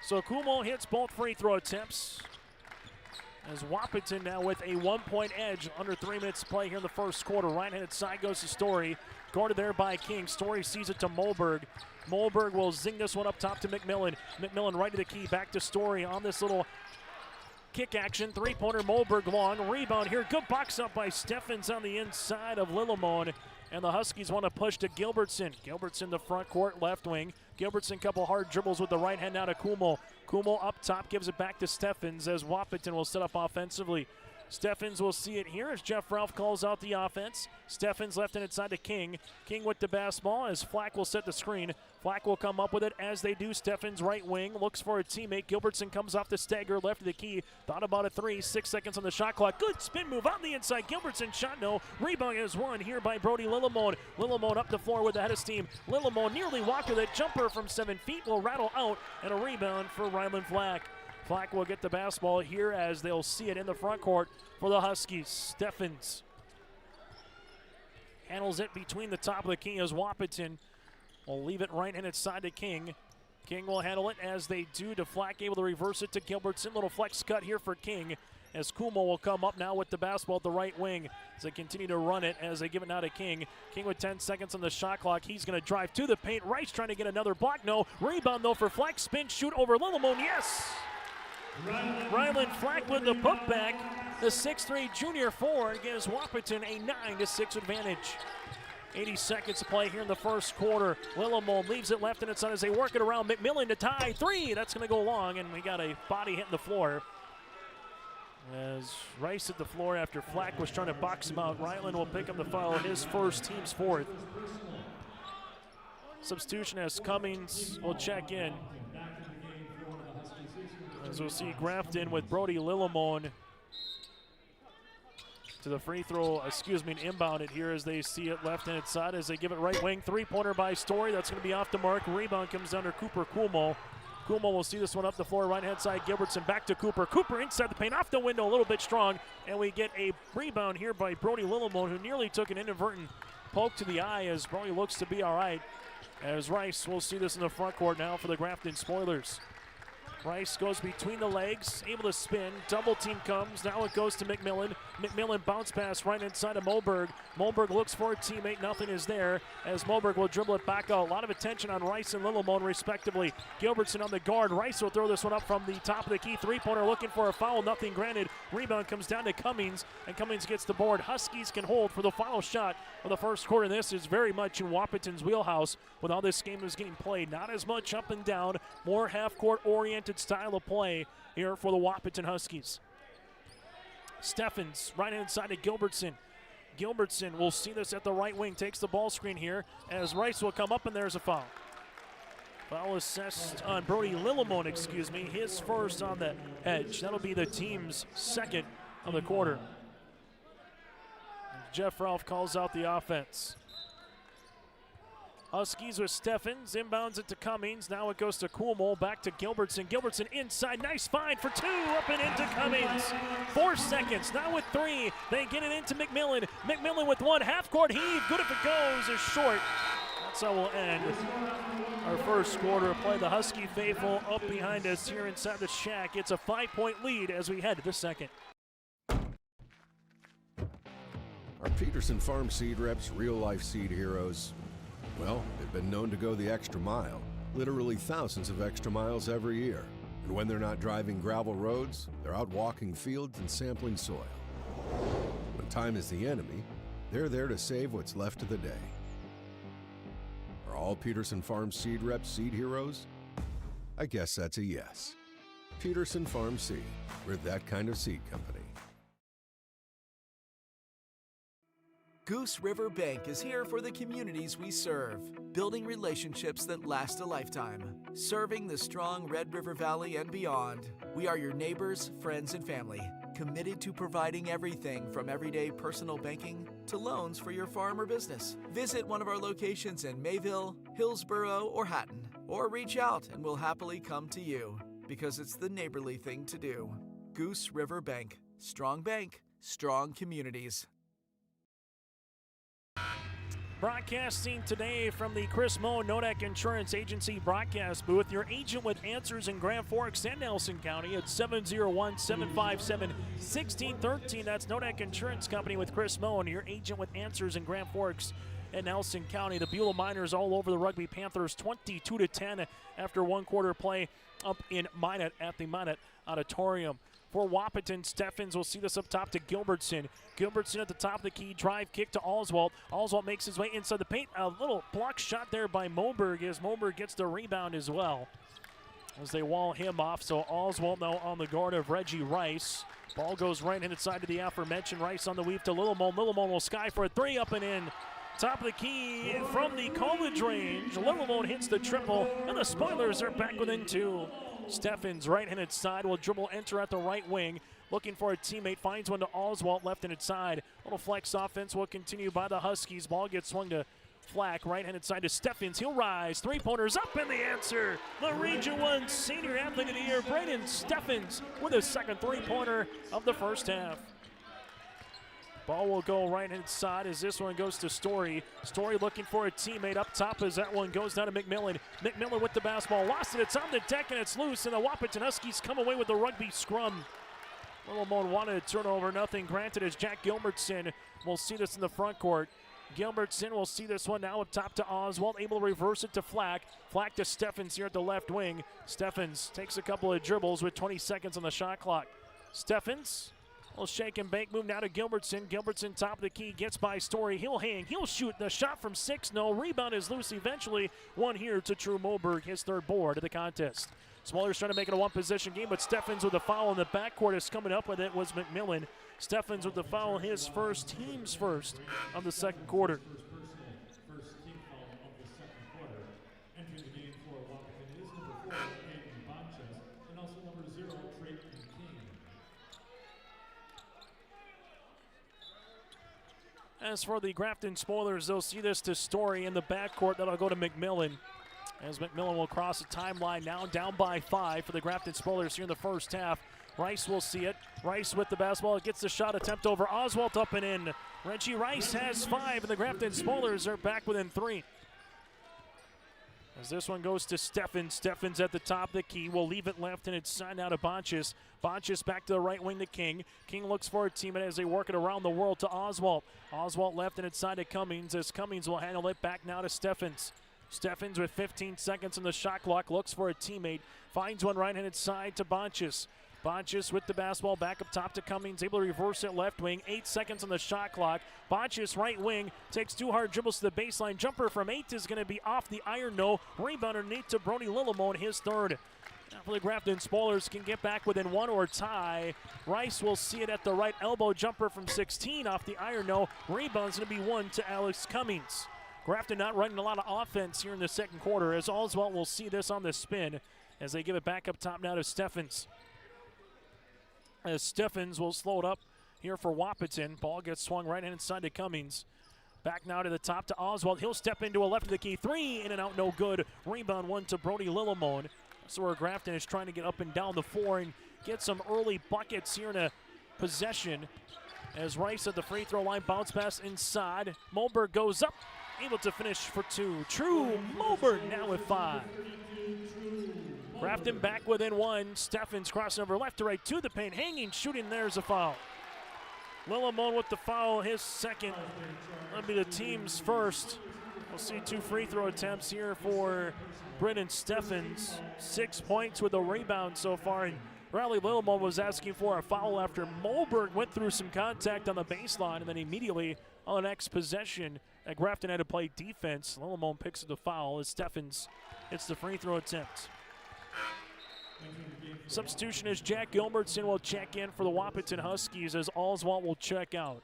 So Kumo hits both free throw attempts. As Wahpeton now with a 1-point edge, under 3 minutes to play here in the first quarter. Right-handed side goes to Story. Guarded there by King. Story sees it to Moberg. Moberg will zing this one up top to McMillan. McMillan right to the key, back to Story on this little kick action. Three-pointer, Moberg long. Rebound here. Good box up by Steffens on the inside of Lillemon. And the Huskies want to push to Gilbertson. Gilbertson the front court, left wing. Gilbertson couple hard dribbles with the right hand now to Kumo. Kumo up top, gives it back to Steffens as Wahpeton will set up offensively. Steffens will see it here as Jeff Ralph calls out the offense. Steffens left and inside to King. King with the basketball as Flack will set the screen. Flack will come up with it as they do. Steffens right wing, looks for a teammate. Gilbertson comes off the stagger, left of the key. Thought about a 3, 6 seconds on the shot clock. Good spin move on the inside. Gilbertson shot no. Rebound is won here by Brody Lillemon. Lillemon up the floor with the head of steam. Lillemon nearly walked with it. Jumper from 7 feet will rattle out, and a rebound for Ryland Flack. Flack will get the basketball here as they'll see it in the front court for the Huskies. Steffens handles it between the top of the key as Wahpeton will leave it right-handed side to King. King will handle it as they do to Flack, able to reverse it to Gilbertson. Little flex cut here for King as Kumo will come up now with the basketball at the right wing as they continue to run it as they give it now to King. King with 10 seconds on the shot clock. He's going to drive to the paint. Rice trying to get another block. No. Rebound though for Flack. Spin shoot over Lillemon. Yes! Ryland Flack with the putback. The 6'3 junior forward gives Wahpeton a 9-6 advantage. 80 seconds to play here in the first quarter. Lillemon leaves it left and inside as they work it around. McMillan to tie. 3. That's going to go long, and we got a body hitting the floor. As Rice hit the floor after Flack was trying to box him out. Ryland will pick up the foul, his first, team's 4th. Substitution as Cummings will check in. As we'll see Grafton with Brody Lillemon to the free throw, and inbound it here as they see it left-handed side as they give it right wing. Three-pointer by Story. That's going to be off the mark. Rebound comes under Cooper Kumo. Kumo will see this one up the floor, right-hand side. Gilbertson back to Cooper. Cooper inside the paint, off the window, a little bit strong. And we get a rebound here by Brody Lillemon, who nearly took an inadvertent poke to the eye as Brody looks to be all right. As Rice will see this in the front court now for the Grafton Spoilers. Rice goes between the legs, able to spin. Double team comes. Now it goes to McMillan. McMillan bounce pass right inside of Moberg. Moberg looks for a teammate. Nothing is there as Moberg will dribble it back out. A lot of attention on Rice and Lillemon respectively. Gilbertson on the guard. Rice will throw this one up from the top of the key. Three-pointer looking for a foul. Nothing granted. Rebound comes down to Cummings, and Cummings gets the board. Huskies can hold for the final shot of the first quarter. This is very much in Wahpeton's wheelhouse with how this game is getting played. Not as much up and down, more half-court oriented style of play here for the Wahpeton Huskies. Steffens right-hand side to Gilbertson. Gilbertson will see this at the right wing, takes the ball screen here as Rice will come up, and there's a foul. Foul assessed on Brody Lillemon, his first on the edge. That'll be the team's 2nd of the quarter. Jeff Ralph calls out the offense. Huskies with Steffens, inbounds it to Cummings. Now it goes to Kumo, back to Gilbertson. Gilbertson inside, nice find for 2, up and into Cummings. 4 seconds, now with 3. They get it into McMillan. McMillan with 1, half-court heave, good if it goes, is short. That's how we'll end our first quarter of play. The Husky faithful up behind us here inside the shack. It's a 5-point lead as we head to the second. Our Peterson Farm seed reps, real-life seed heroes. Well, they've been known to go the extra mile, literally thousands of extra miles every year. And when they're not driving gravel roads, they're out walking fields and sampling soil. When time is the enemy, they're there to save what's left of the day. Are all Peterson Farm seed reps seed heroes? I guess that's a yes. Peterson Farm Seed, we're that kind of seed company. Goose River Bank is here for the communities we serve, building relationships that last a lifetime, serving the strong Red River Valley and beyond. We are your neighbors, friends, and family. committed to providing everything from everyday personal banking to loans for your farm or business. Visit one of our locations in Mayville, Hillsborough, or Hatton, or reach out and we'll happily come to you because it's the neighborly thing to do. Goose River Bank. Strong bank, strong communities. Broadcasting today from the Chris Moe Nodak Insurance Agency broadcast booth, your agent with answers in Grand Forks and Nelson County at 701-757-1613. That's Nodak Insurance Company with Chris Moe, and your agent with answers in Grand Forks and Nelson County. The Beulah Miners all over the Rugby Panthers 22-10 after one quarter play up in Minot at the Minot Auditorium. For Wahpeton, Steffens will see this up top to Gilbertson. Gilbertson at the top of the key, drive kick to Oswald. Oswald makes his way inside the paint. A little block shot there by Moberg as Moberg gets the rebound as well as they wall him off. So Oswald now on the guard of Reggie Rice. Ball goes right-handed side to the aforementioned Rice on the weave to Littlemon. Littlemon will sky for a three, up and in. Top of the key from the college range. Littlemon hits the triple, and the Spoilers are back within two. Steffens, right-handed side, will dribble, enter at the right wing. Looking for a teammate, finds one to Oswald, left-handed side. Little flex offense will continue by the Huskies. Ball gets swung to Flack, right-handed side to Steffens. He'll rise, three-pointers up, and the answer. The Region 1 Senior Athlete of the Year, Braden Steffens, with his second three-pointer of the first half. Ball will go right-hand side as this one goes to Story. Story looking for a teammate up top as that one goes down to McMillan. McMillan with the basketball, lost it, it's on the deck and it's loose, and the Wahpeton Huskies come away with the rugby scrum. Littlemon wanted a turnover, nothing granted as Jack Gilbertson will see this in the front court. Gilbertson will see this one now up top to Oswald, able to reverse it to Flack. Flack to Steffens here at the left wing. Steffens takes a couple of dribbles with 20 seconds on the shot clock. Steffens will shake and bake, move now to Gilbertson. Gilbertson top of the key, gets by Story. He'll hang, he'll shoot. The shot from 6, no. Rebound is loose eventually. One here to True Moberg, his third board of the contest. Spoilers trying to make it a one-possession game, but Steffens with the foul in the backcourt is coming up with it was McMillan. Steffens with the foul, his first, team's first of the second quarter. As for the Grafton Spoilers, they'll see this to Story in the backcourt. That'll go to McMillan. As McMillan will cross the timeline now, down by 5 for the Grafton Spoilers here in the first half. Rice will see it. Rice with the basketball, gets the shot attempt over Oswald, up and in. Reggie Rice has 5, and the Grafton Spoilers are back within 3. As this one goes to Steffens. Steffens at the top of the key. Will leave it left, and it's signed out to Bonchis. Bonchis back to the right wing to King. King looks for a teammate as they work it around the world to Oswald. Oswald left, and it's side to Cummings as Cummings will handle it back now to Steffens. Steffens with 15 seconds on the shot clock, looks for a teammate. Finds one right-handed side to Bonchis. Bonchis with the basketball back up top to Cummings, able to reverse it left wing. 8 seconds on the shot clock. Bonchis right wing takes 2 hard dribbles to the baseline. Jumper from 8 is going to be off the iron. No. Rebound underneath to Brody Littlemon, his third. Now for the Grafton Spoilers can get back within 1 or tie. Rice will see it at the right elbow. Jumper from 16 off the iron. No. Rebound's going to be 1 to Alex Cummings. Grafton not running a lot of offense here in the second quarter as Oswald will see this on the spin as they give it back up top now to Steffens. As Steffens will slow it up here for Wahpeton. Ball gets swung right inside to Cummings. Back now to the top to Oswald. He'll step into a left of the key. 3 in and out, no good. Rebound 1 to Brody Littlemon. So where Grafton is trying to get up and down the floor and get some early buckets here in a possession. As Rice at the free throw line, bounce pass inside. Moberg goes up, able to finish for 2. True Moberg now with 5. Grafton back within 1. Steffens crossing over left to right to the paint. Hanging, shooting, there's a foul. Littlemon with the foul, his second. That'll be the team's first. We'll see 2 free throw attempts here for Brennan Steffens. 6 points with a rebound so far. And Riley Littlemon was asking for a foul after Moberg went through some contact on the baseline, and then immediately on the next possession, Grafton had to play defense. Littlemon picks up the foul as Steffens hits the free throw attempt. Substitution is Jack Gilbertson will check in for the Wahpeton Huskies as Oswald will check out.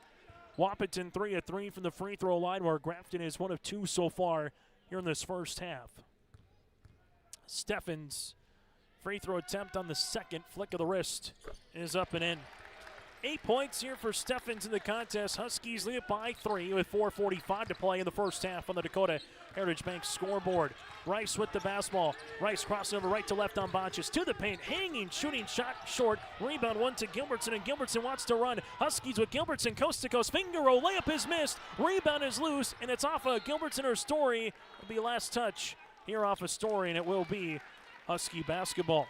Wahpeton 3 of 3 from the free throw line, where Grafton is 1 of 2 so far here in this first half. Steffens, free throw attempt on the second, flick of the wrist is up and in. 8 points here for Steffens in the contest. Huskies lead it by 3 with 4:45 to play in the first half on the Dakota Heritage Bank scoreboard. Rice with the basketball. Rice crossing over right to left on Bonches. To the paint, hanging, shooting shot short. Rebound one to Gilbertson, and Gilbertson wants to run. Huskies with Gilbertson coast to coast. Finger roll, layup is missed. Rebound is loose, and it's off of Gilbertson or Story. It'll be last touch here off of Story, and it will be Husky basketball.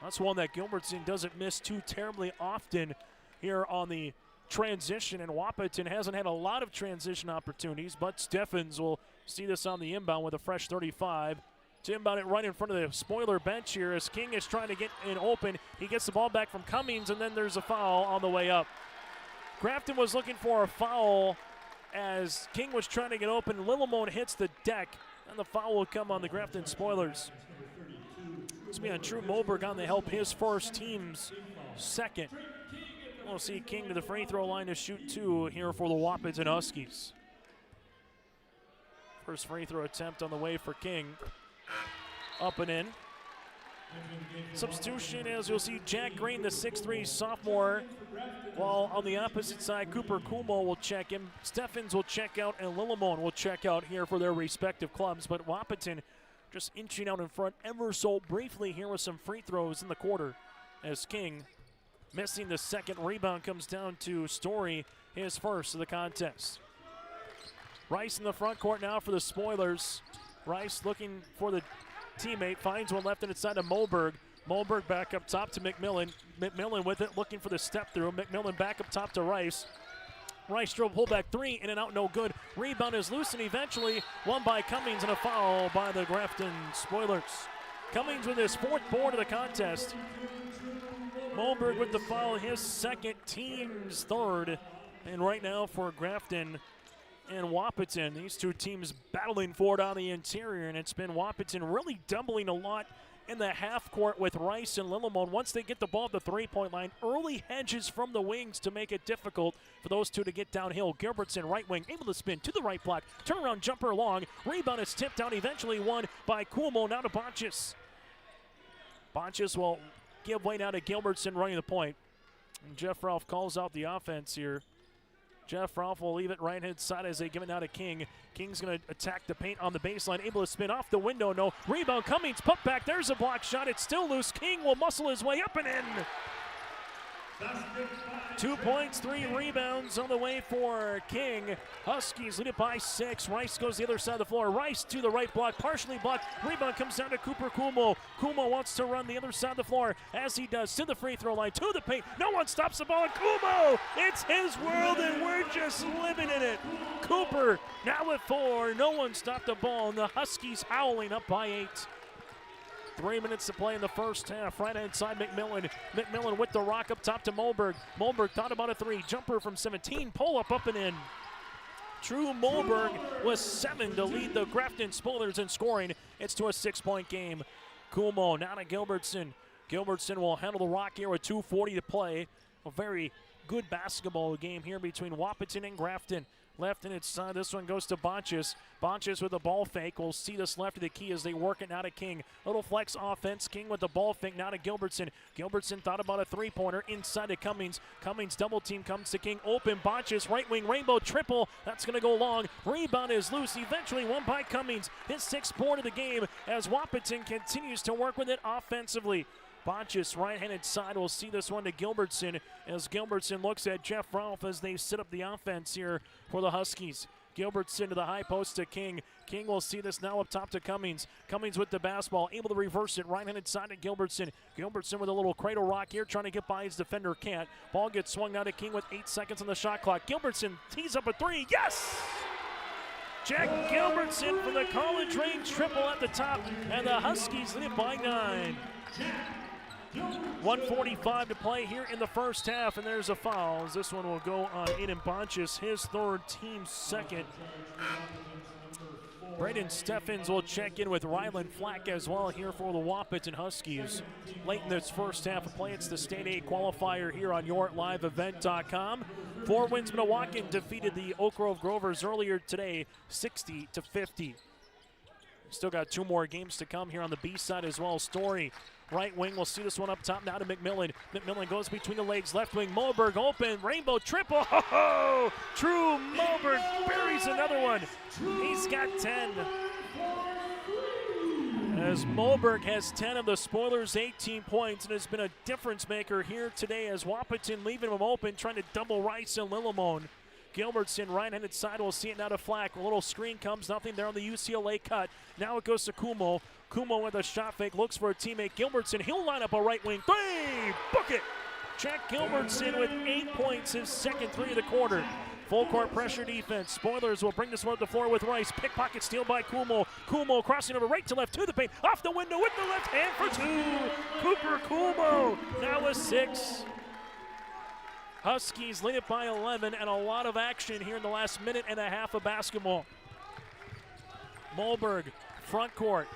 That's one that Gilbertson doesn't miss too terribly often here on the transition, and Wahpeton hasn't had a lot of transition opportunities, but Steffens will see this on the inbound with a fresh 35. To inbound it right in front of the spoiler bench here as King is trying to get in open. He gets the ball back from Cummings, and then there's a foul on the way up. Grafton was looking for a foul as King was trying to get open. Littlemone hits the deck, and the foul will come on the Grafton Spoilers. It's going to be on Drew Moberg on the help, his first, team's second. We'll see King to the free throw line to shoot 2 here for the Wahpeton Huskies. First free throw attempt on the way for King. Up and in. Substitution, as you'll see, Jack Green, the 6'3 sophomore, while on the opposite side, Cooper Kumo will check in. Steffens will check out, and Littlemone will check out here for their respective clubs. But Wahpeton just inching out in front ever so briefly here with some free throws in the quarter as King missing the second. Rebound comes down to Story, his first of the contest. Rice in the front court now for the Spoilers. Rice looking for the teammate, finds one left inside to Moberg. Moberg back up top to McMillan. McMillan with it, looking for the step through. McMillan back up top to Rice. Rice drove pullback 3, in and out, no good. Rebound is loose, and eventually won by Cummings, and a foul by the Grafton Spoilers. Cummings with his 4th board of the contest. Moberg with the foul, his second, team's 3rd. And right now for Grafton and Wahpeton, these two teams battling for it on the interior, and it's been Wahpeton really doubling a lot in the half court with Rice and Littlemone. Once they get the ball at the 3-point line, early hedges from the wings to make it difficult for those two to get downhill. Gilbertson, right wing, able to spin to the right block. Turnaround jumper long. Rebound is tipped out, eventually won by Kumo. Now to Bonches. Bonches will give way now to Gilbertson running the point. And Jeff Ralph calls out the offense here. Jeff Ralph will leave it right-hand side as they give it now to King. King's going to attack the paint on the baseline, able to spin off the window. No rebound. Cummings put back. There's a block shot. It's still loose. King will muscle his way up and in. 2 points, 3 rebounds on the way for King. Huskies lead it by 6. Rice goes the other side of the floor. Rice to the right block, partially blocked. Rebound comes down to Cooper Kumo. Kumo wants to run the other side of the floor, as he does, to the free throw line, to the paint. No one stops the ball, and Kumo! It's his world, and we're just living in it. Cooper now with 4. No one stopped the ball, and the Huskies howling up by 8. 3 minutes to play in the first half. Right-hand side, McMillan. McMillan with the rock up top to Moberg. Moberg thought about a 3. Jumper from 17. Pull-up up and in. Drew Moberg with 7 to lead the Grafton Spoilers in scoring. It's to a 6-point game. Kumo now to Gilbertson. Gilbertson will handle the rock here with 2:40 to play. A very good basketball game here between Wahpeton and Grafton. Left-handed side, this one goes to Bonches. Bonches with the ball fake. We'll see this left of the key as they work it now to King. Little flex offense. King with the ball fake now to Gilbertson. Gilbertson thought about a 3-pointer inside to Cummings. Cummings double team comes to King. Open. Bonches right wing rainbow triple. That's going to go long. Rebound is loose. Eventually won by Cummings. His 6th point of the game as Wahpeton continues to work with it offensively. Bonches right-handed side. We'll see this one to Gilbertson as Gilbertson looks at Jeff Ralph as they set up the offense here for the Huskies. Gilbertson to the high post to King. King will see this now up top to Cummings. Cummings with the basketball, able to reverse it. Right-handed side to Gilbertson. Gilbertson with a little cradle rock here, trying to get by his defender. Can't. Ball gets swung out to King with 8 seconds on the shot clock. Gilbertson tees up a 3. Yes! Jack Gilbertson for the college range triple at the top, and the Huskies lead it by 9. 1:45 to play here in the first half, and there's a foul. This one will go on Aiden Bonches, his 3rd, team's 2nd. Braden Steffens will check in with Ryland Flack as well here for the Wahpeton Huskies. Late in this first half of play, it's the State A qualifier here on YourLiveEvent.com. 4 wins, Milwaukee defeated the Oak Grove Grovers earlier today, 60-50. Still got 2 more games to come here on the B side as well. Story Right wing, we'll see this one up top now to McMillan. McMillan goes between the legs, left wing, Moberg open, rainbow triple. Ho, ho! True Moberg buries another one. He's got 10. As Moberg has 10 of the Spoilers' 18 points and has been a difference maker here today as Wahpeton leaving him open, trying to double Rice and Lillimon. Gilbertson, right-handed side, we'll see it now to Flack. A little screen comes, nothing there on the UCLA cut. Now it goes to Kumo. Kumo with a shot fake, looks for a teammate. Gilbertson, he'll line up a right wing three. Book it! Jack Gilbertson with 8 points, his second three of the quarter. Full court pressure defense. Spoilers will bring this one to the floor with Rice. Pickpocket steal by Kumo. Kumo crossing over right to left to the paint. Off the window with the left hand for two. Cooper Kumo now with 6. Huskies lead it by 11 and a lot of action here in the last minute and a half of basketball. Moberg, front court,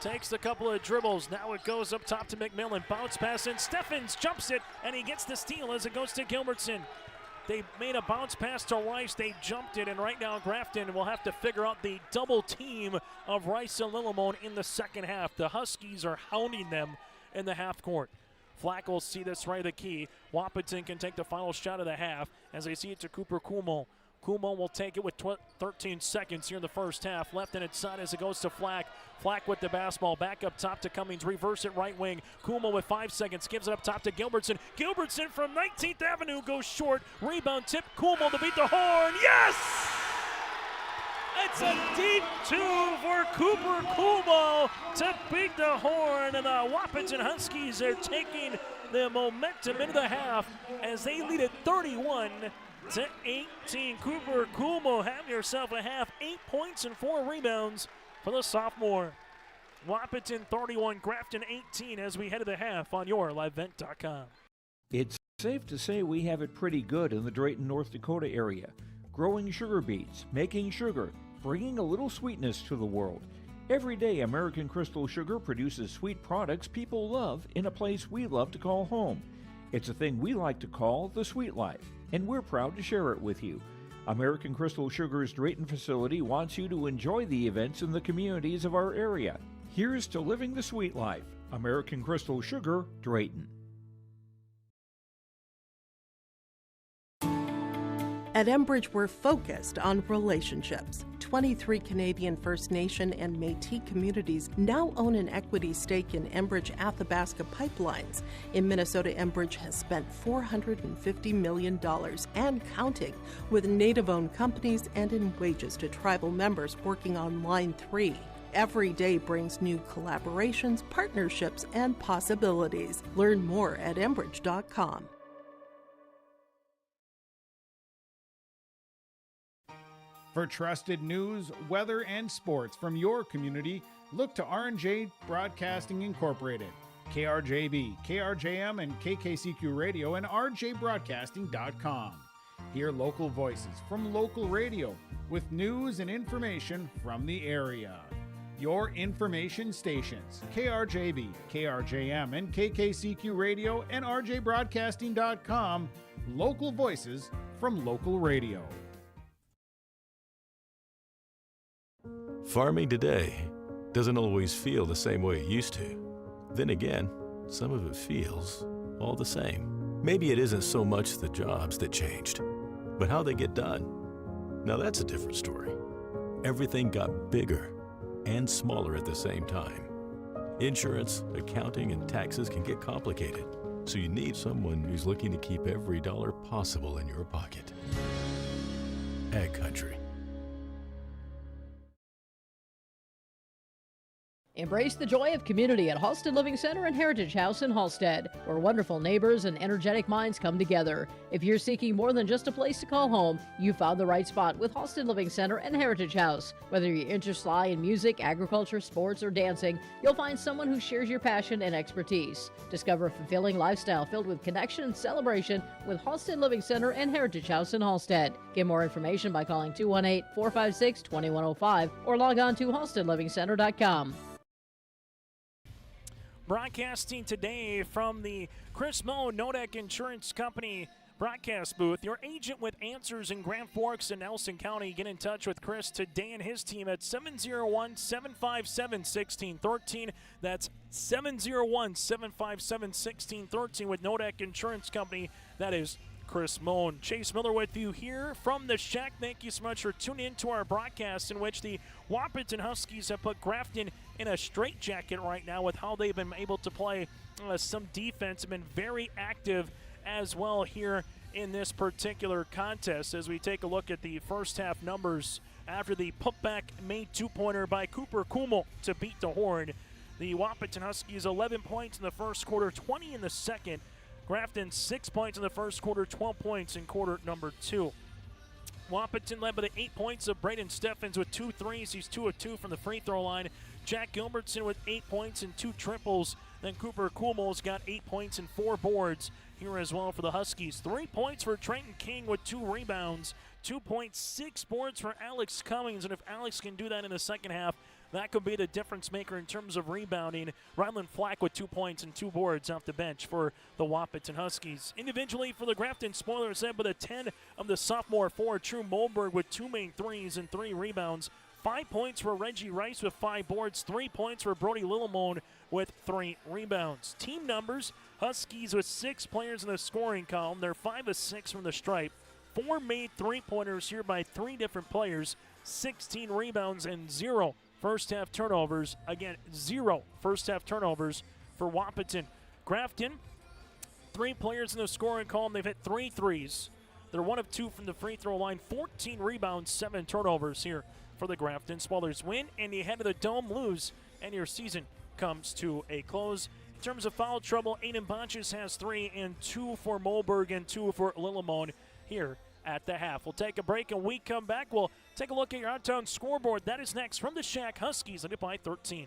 takes a couple of dribbles. Now it goes up top to McMillan. Bounce pass in. Steffens jumps it and he gets the steal as it goes to Gilbertson. They made a bounce pass to Rice. They jumped it, and right now Grafton will have to figure out the double team of Rice and Lillimon in the second half. The Huskies are hounding them in the half court. Flack will see this right of the key. Wahpeton can take the final shot of the half as they see it to Cooper Kumo. Kumo will take it with 13 seconds here in the first half. Left-handed side as it goes to Flack. Flack with the basketball. Back up top to Cummings. Reverse it right wing. Kumo with 5 seconds. Gives it up top to Gilbertson. Gilbertson from 19th Avenue goes short. Rebound tip. Kumo to beat the horn. Yes! It's a deep two for Cooper Kumo to beat the horn. And the Wahpeton Huskies are taking the momentum into the half as they lead at 31-18. Cooper Kumo, have yourself a half. 8 points and 4 rebounds for the sophomore. Wahpeton 31, Grafton 18 as we head to the half on your livevent.com. It's safe to say we have it pretty good in the Drayton, North Dakota area. Growing sugar beets, making sugar, bringing a little sweetness to the world. Every day, American Crystal Sugar produces sweet products people love in a place we love to call home. It's a thing we like to call the sweet life, and we're proud to share it with you. American Crystal Sugar's Drayton facility wants you to enjoy the events in the communities of our area. Here's to living the sweet life. American Crystal Sugar, Drayton. At Enbridge, we're focused on relationships. 23 Canadian First Nation and Métis communities now own an equity stake in Enbridge Athabasca Pipelines. In Minnesota, Enbridge has spent $450 million and counting with Native-owned companies and in wages to tribal members working on Line 3. Every day brings new collaborations, partnerships, and possibilities. Learn more at Enbridge.com. For trusted news, weather, and sports from your community, look to R&J Broadcasting Incorporated, KRJB, KRJM, and KKCQ Radio, and rjbroadcasting.com. Hear local voices from local radio with news and information from the area. Your information stations, KRJB, KRJM, and KKCQ Radio, and rjbroadcasting.com. Local voices from local radio. Farming today doesn't always feel the same way it used to. Then again, some of it feels all the same. Maybe it isn't so much the jobs that changed, but how they get done. Now that's a different story. Everything got bigger and smaller at the same time. Insurance, accounting, and taxes can get complicated, so you need someone who's looking to keep every dollar possible in your pocket. Ag Country. Embrace the joy of community at Halsted Living Center and Heritage House in Halsted, where wonderful neighbors and energetic minds come together. If you're seeking more than just a place to call home, you found the right spot with Halsted Living Center and Heritage House. Whether your interests lie in music, agriculture, sports, or dancing, you'll find someone who shares your passion and expertise. Discover a fulfilling lifestyle filled with connection and celebration with Halsted Living Center and Heritage House in Halsted. Get more information by calling 218-456-2105 or log on to halstedlivingcenter.com. Broadcasting today from the Chris Moe Nodek Insurance Company broadcast booth. Your agent with answers in Grand Forks and Nelson County. Get in touch with Chris today and his team at 701-757-1613. That's 701-757-1613 with Nodak Insurance Company. That is Chris Moan. Chase Miller with you here from the Shack. Thank you so much for tuning in to our broadcast, in which the Wahpeton Huskies have put Grafton in a straitjacket right now with how they've been able to play some defense, have been very active as well here in this particular contest. As we take a look at the first half numbers after the putback made two-pointer by Cooper Kummel to beat the Horn. The Wahpeton Huskies 11 points in the first quarter, 20 in the second. Grafton 6 points in the first quarter, 12 points in quarter number 2. Wahpeton led by the 8 points of Braden Steffens with 2 threes. He's 2 of 2 from the free throw line. Jack Gilbertson with 8 points and 2 triples. Then Cooper Kummel's got 8 points and 4 boards here as well for the Huskies. 3 points for Trenton King with 2 rebounds. 2.6 boards for Alex Cummings, and if Alex can do that in the second half, that could be the difference maker in terms of rebounding. Rylan Flack with 2 points and 2 boards off the bench for the Wahpeton Huskies. Individually for the Grafton Spoilers, led by the 10 of the sophomore forward True Moberg with 2 main threes and 3 rebounds. 5 points for Reggie Rice with 5 boards. 3 points for Brody Lillimone with 3 rebounds. Team numbers, Huskies with 6 players in the scoring column. They're 5 of 6 from the stripe. 4 made three-pointers here by 3 different players. 16 rebounds and 0 first-half turnovers. Again, 0 first-half turnovers for Wahpeton. Grafton, 3 players in the scoring column. They've hit 3 threes. They're 1 of 2 from the free throw line. 14 rebounds, 7 turnovers here for the Grafton Spoilers. Win, and you head to the Dome, lose, and your season comes to a close. In terms of foul trouble, Aiden Bonches has 3 and 2 for Moberg and 2 for Lillimone here at the half. We'll take a break, and we come back. We'll take a look at your out-of-town scoreboard. That is next from the Shack. Huskies lead it by 13.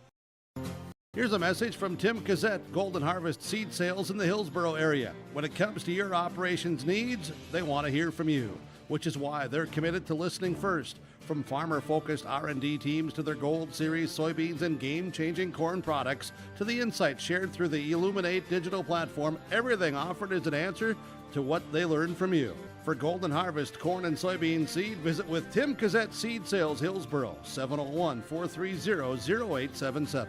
Here's a message from Tim Gazette, Golden Harvest Seed Sales in the Hillsboro area. When it comes to your operations needs, they want to hear from you, which is why they're committed to listening first. From farmer-focused R&D teams to their Gold Series soybeans and game-changing corn products to the insights shared through the Illuminate digital platform, everything offered is an answer to what they learned from you. For Golden Harvest corn and soybean seed, visit with Tim Gazette Seed Sales Hillsboro, 701-430-0877.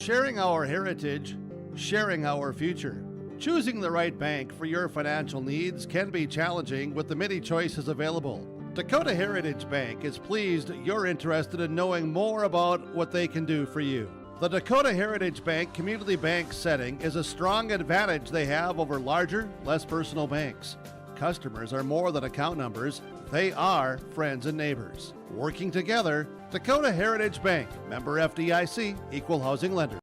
Sharing our heritage, sharing our future. Choosing the right bank for your financial needs can be challenging with the many choices available. Dakota Heritage Bank is pleased you're interested in knowing more about what they can do for you. The Dakota Heritage Bank community bank setting is a strong advantage they have over larger, less personal banks. Customers are more than account numbers, they are friends and neighbors. Working together, Dakota Heritage Bank, member FDIC, equal housing lender.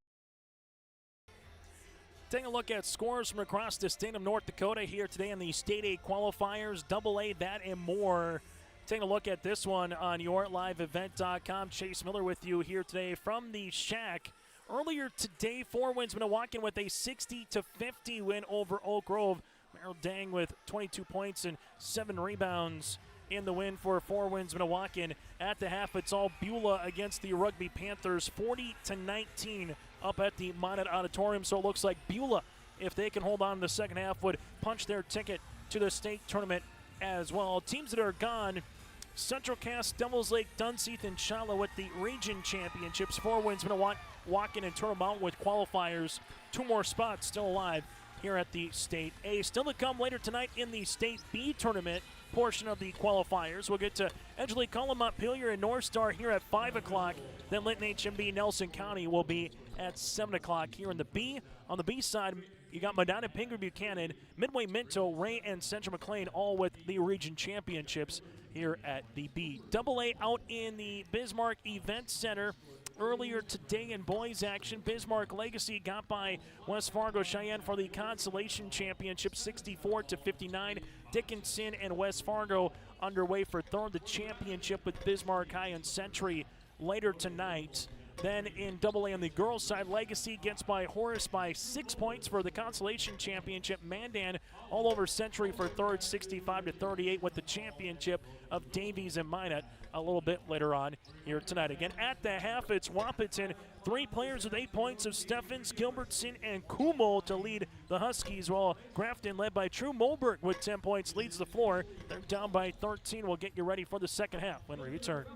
Taking a look at scores from across the state of North Dakota here today in the State A qualifiers, AA, that and more. Taking a look at this one on YourLiveEvent.com. Chase Miller with you here today from the Shack. Earlier today, Four Winds Minnewacan with a 60-50 win over Oak Grove. Merrill Dang with 22 points and 7 rebounds in the win for Four Winds Minnewacan. At the half, it's all Beulah against the Rugby Panthers, 40-19 up at the Minot Auditorium. So it looks like Beulah, if they can hold on in the second half, would punch their ticket to the state tournament as well. Teams that are gone, Central Cass, Devils Lake, Dunseith, and Shiloh with the region championships. Four Winds Minnewacan and Turtle Mountain with qualifiers. 2 more spots still alive here at the State A. Still to come later tonight in the State B tournament portion of the qualifiers. We'll get to Edgeley, Cullen, Montpelier, and North Star here at 5 o'clock. Then Linton HMB, Nelson County will be at 7 o'clock here in the B. On the B side, you got Medina, Pingree, Buchanan, Midway, Minto, Ray, and Central McLean, all with the region championships here at the B. AA out in the Bismarck Event Center. Earlier today in boys action, Bismarck Legacy got by West Fargo Cheyenne for the consolation championship, 64-59. Dickinson and West Fargo underway for third. The championship with Bismarck High and Century later tonight. Then in AA on the girls' side, Legacy gets by Horace by 6 points for the consolation championship. Mandan all over Century for third, 65-38, with the championship of Davies and Minot a little bit later on here tonight. Again, at the half, it's Wahpeton. 3 players with 8 points of Steffens, Gilbertson, and Kummel to lead the the Huskies, while Grafton, led by True Moberg with 10 points, leads the floor. They're down by 13. We'll get you ready for the second half when we return.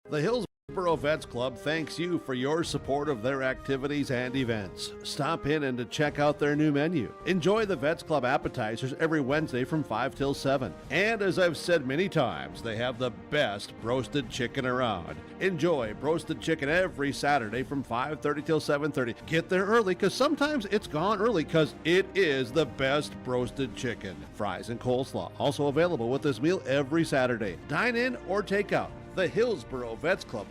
The Hillsborough Vets Club thanks you for your support of their activities and events. Stop in and to check out their new menu. Enjoy the Vets Club appetizers every Wednesday from 5 till 7. And as I've said many times, they have the best roasted chicken around. Enjoy roasted chicken every Saturday from 5:30 till 7:30. Get there early because sometimes it's gone early because it is the best roasted chicken. Fries and coleslaw also available with this meal every Saturday. Dine in or take out. The Hillsborough Vets Club.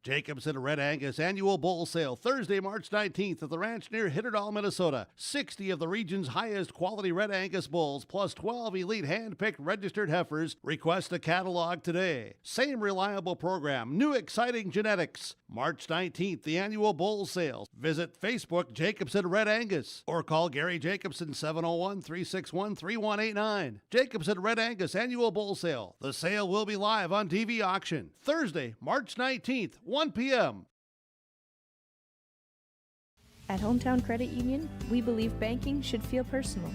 Jacobson Red Angus Annual Bull Sale, Thursday, March 19th at the ranch near Hitterdall, Minnesota. 60 of the region's highest quality Red Angus bulls, plus 12 elite hand-picked registered heifers. Request a catalog today. Same reliable program, new exciting genetics. March 19th, the Annual Bull Sale. Visit Facebook Jacobson Red Angus or call Gary Jacobson 701-361-3189. Jacobson Red Angus Annual Bull Sale. The sale will be live on TV auction. Thursday, March 19th, 1 p.m. At Hometown Credit Union, we believe banking should feel personal.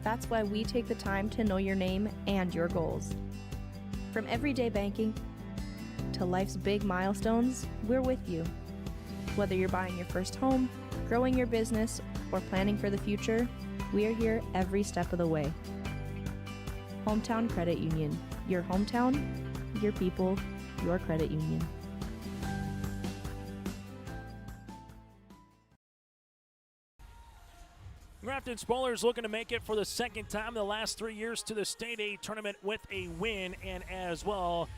That's why we take the time to know your name and your goals. From everyday banking to life's big milestones, we're with you. Whether you're buying your first home, growing your business, or planning for the future, we are here every step of the way. Hometown Credit Union. Your hometown, your people, your credit union. Grafton Spoilers looking to make it for the second time in the last 3 years to the State A tournament with a win, and as well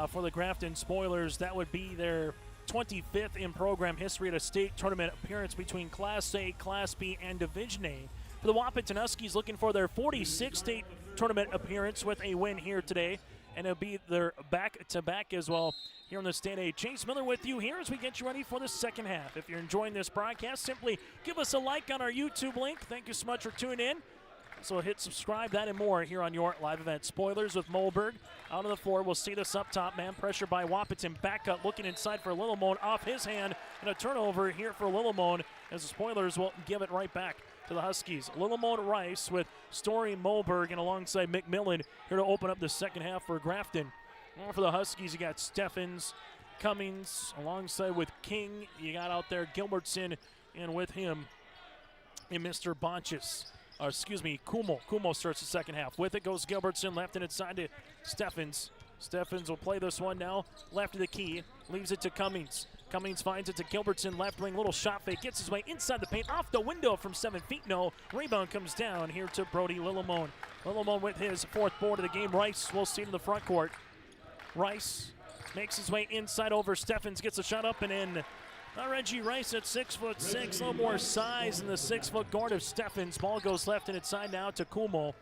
for the Grafton Spoilers, that would be their 25th in program history at a state tournament appearance between Class A, Class B, and Division A. For the Wahpeton Huskies, looking for their 46th state tournament appearance with a win here today, and it'll be their back-to-back as well here in the State A. Chase Miller with you here as we get you ready for the second half. If you're enjoying this broadcast, simply give us a like on our YouTube link. Thank you so much for tuning in. So hit subscribe, that and more here on your live event. Spoilers with Moberg out on the floor. We'll see this up top. Man pressure by Wahpeton. Back up, looking inside for Lillemone. Off his hand, and a turnover here for Lillemone as the Spoilers will give it right back to the Huskies. Lillemone Rice with Story Moberg and alongside McMillan here to open up the second half for Grafton. Well, for the Huskies, you got Steffens, Cummings, alongside with King. You got out there Gilbertson, and with him, and Mr. Bonchis. Kumo. Kumo starts the second half. With it goes Gilbertson, left and inside to Steffens. Steffens will play this one now, left of the key, leaves it to Cummings. Cummings finds it to Gilbertson, left wing, little shot fake, gets his way inside the paint, off the window from 7 feet, no. Rebound comes down here to Brody Lillemone. Lillemone with his fourth board of the game. Rice will see to the front court. Rice makes his way inside over Steffens, gets a shot up and in. Reggie Rice at 6'6", a little more size in the 6-foot guard of Steffens. Ball goes left and inside now to Kumo.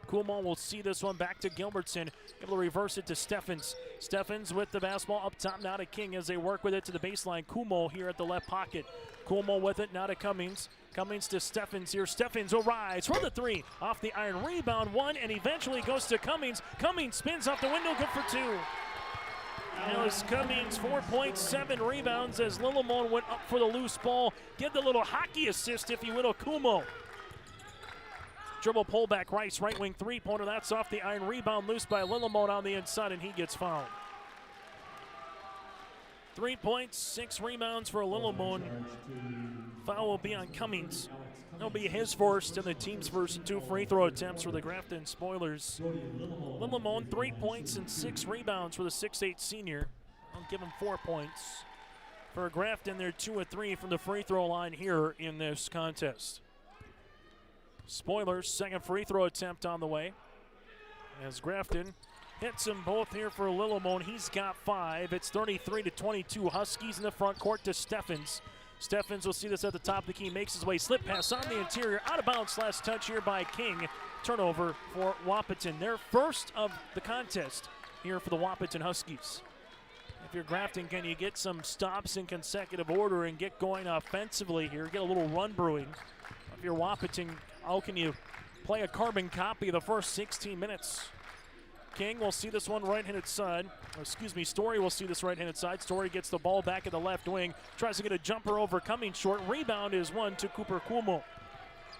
Kumo will see this one back to Gilbertson, able to reverse it to Steffens. Steffens with the basketball up top now to King as they work with it to the baseline. Kumo here at the left pocket. Kumo with it now to Cummings. Cummings to Steffens here. Steffens will rise for the three. Off the iron, rebound one, and eventually goes to Cummings. Cummings spins off the window, good for two. Now it's Cummings, 4.7 rebounds as Lillemone went up for the loose ball. Give the little hockey assist, if you will, Kumo. Dribble pullback, Rice, right wing three-pointer. That's off the iron. Rebound loose by Lillemone on the inside, and he gets fouled. 3 points, 6 rebounds for Lillemone. Foul will be on Cummings. That'll be his first and the team's first, and 2 free throw attempts for the Grafton Spoilers. Lillemone, 3 points and 6 rebounds for the 6'8" senior. I'll give him 4 points. For Grafton, they're 2 of 3 from the free throw line here in this contest. Spoilers, second free throw attempt on the way. As Grafton hits them both here for Lillemone. He's got 5. It's 33-22. Huskies in the front court to Steffens. Steffens will see this at the top of the key, makes his way, slip pass on the interior, out of bounds last touch here by King. Turnover for Wahpeton. Their first of the contest here for the Wahpeton Huskies. If you're Grafton, can you get some stops in consecutive order and get going offensively here, get a little run brewing? If you're Wahpeton, how can you play a carbon copy of the first 16 minutes? King will see this one right-handed side. Story will see this right-handed side. Story gets the ball back at the left wing. Tries to get a jumper over, coming short. Rebound is one to Cooper Kumo.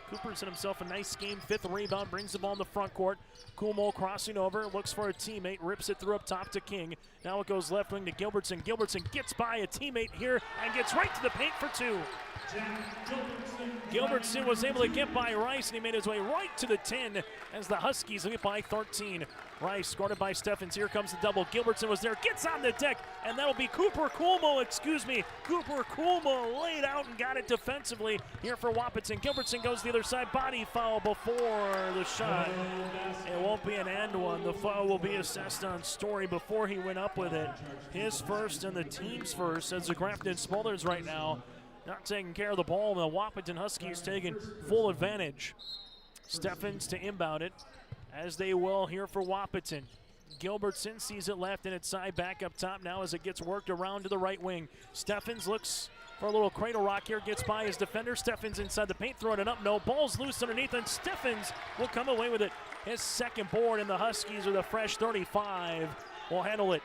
Cooper's had himself a nice game. 5th rebound, brings the ball in the front court. Kumo crossing over, looks for a teammate, rips it through up top to King. Now it goes left wing to Gilbertson. Gilbertson gets by a teammate here and gets right to the paint for 2. Gilbertson was able to get by Rice, and he made his way right to the 10 as the Huskies get by 13. Rice guarded by Steffens. Here comes the double. Gilbertson was there, gets on the deck, and that'll be Cooper Kumo, Cooper Kumo laid out and got it defensively here for Wahpeton. Gilbertson goes the other side, body foul before the shot. It won't be an and one. The foul will be assessed on Story before he went up with it. His first and the team's first as the Grafton Smulders right now not taking care of the ball. The Wahpeton Huskies taking full advantage. Steffens to inbound it, as they will here for Wahpeton. Gilbertson sees it left and it's side back up top now as it gets worked around to the right wing. Steffens looks for a little cradle rock here, gets by his defender. Steffens inside the paint, throwing it up. No, ball's loose underneath, and Steffens will come away with it. His second board, and the Huskies with a fresh 35 will handle it.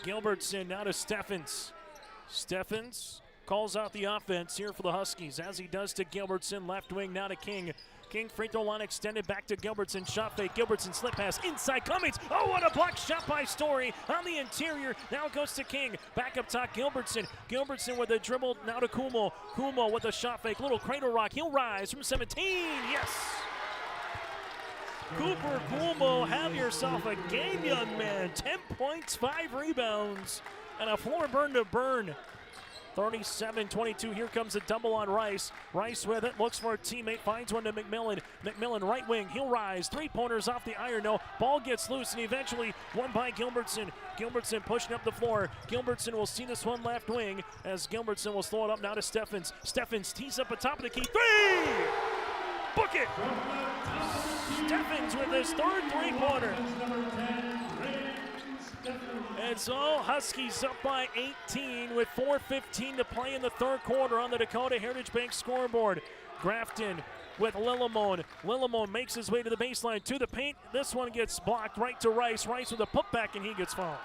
Gilbertson now to Steffens. Steffens calls out the offense here for the Huskies, as he does to Gilbertson. Left wing now to King. King free throw line extended back to Gilbertson. Shot fake. Gilbertson slip pass inside Cummings. Oh, what a block shot by Story on the interior. Now it goes to King. Back up top, Gilbertson. Gilbertson with a dribble now to Kumo. Kumo with a shot fake. Little cradle rock. He'll rise from 17. Yes. Cooper Kumo, have yourself a game, young man. 10 points, 5 rebounds, and a floor burn to burn. 37-22, here comes a double on Rice. Rice with it, looks for a teammate, finds one to McMillan. McMillan right wing, he'll rise. 3-pointers off the iron, no. Ball gets loose and eventually won by Gilbertson. Gilbertson pushing up the floor. Gilbertson will see this one left wing as Gilbertson will slow it up now to Steffens. Steffens tees up at top of the key. 3! Book it! Steffens with his third 3-pointer. It's all Huskies up by 18 with 4:15 to play in the third quarter on the Dakota Heritage Bank scoreboard. Grafton with Lillimon. Lillimon makes his way to the baseline, to the paint. This one gets blocked right to Rice. Rice with a putback, and he gets fouled.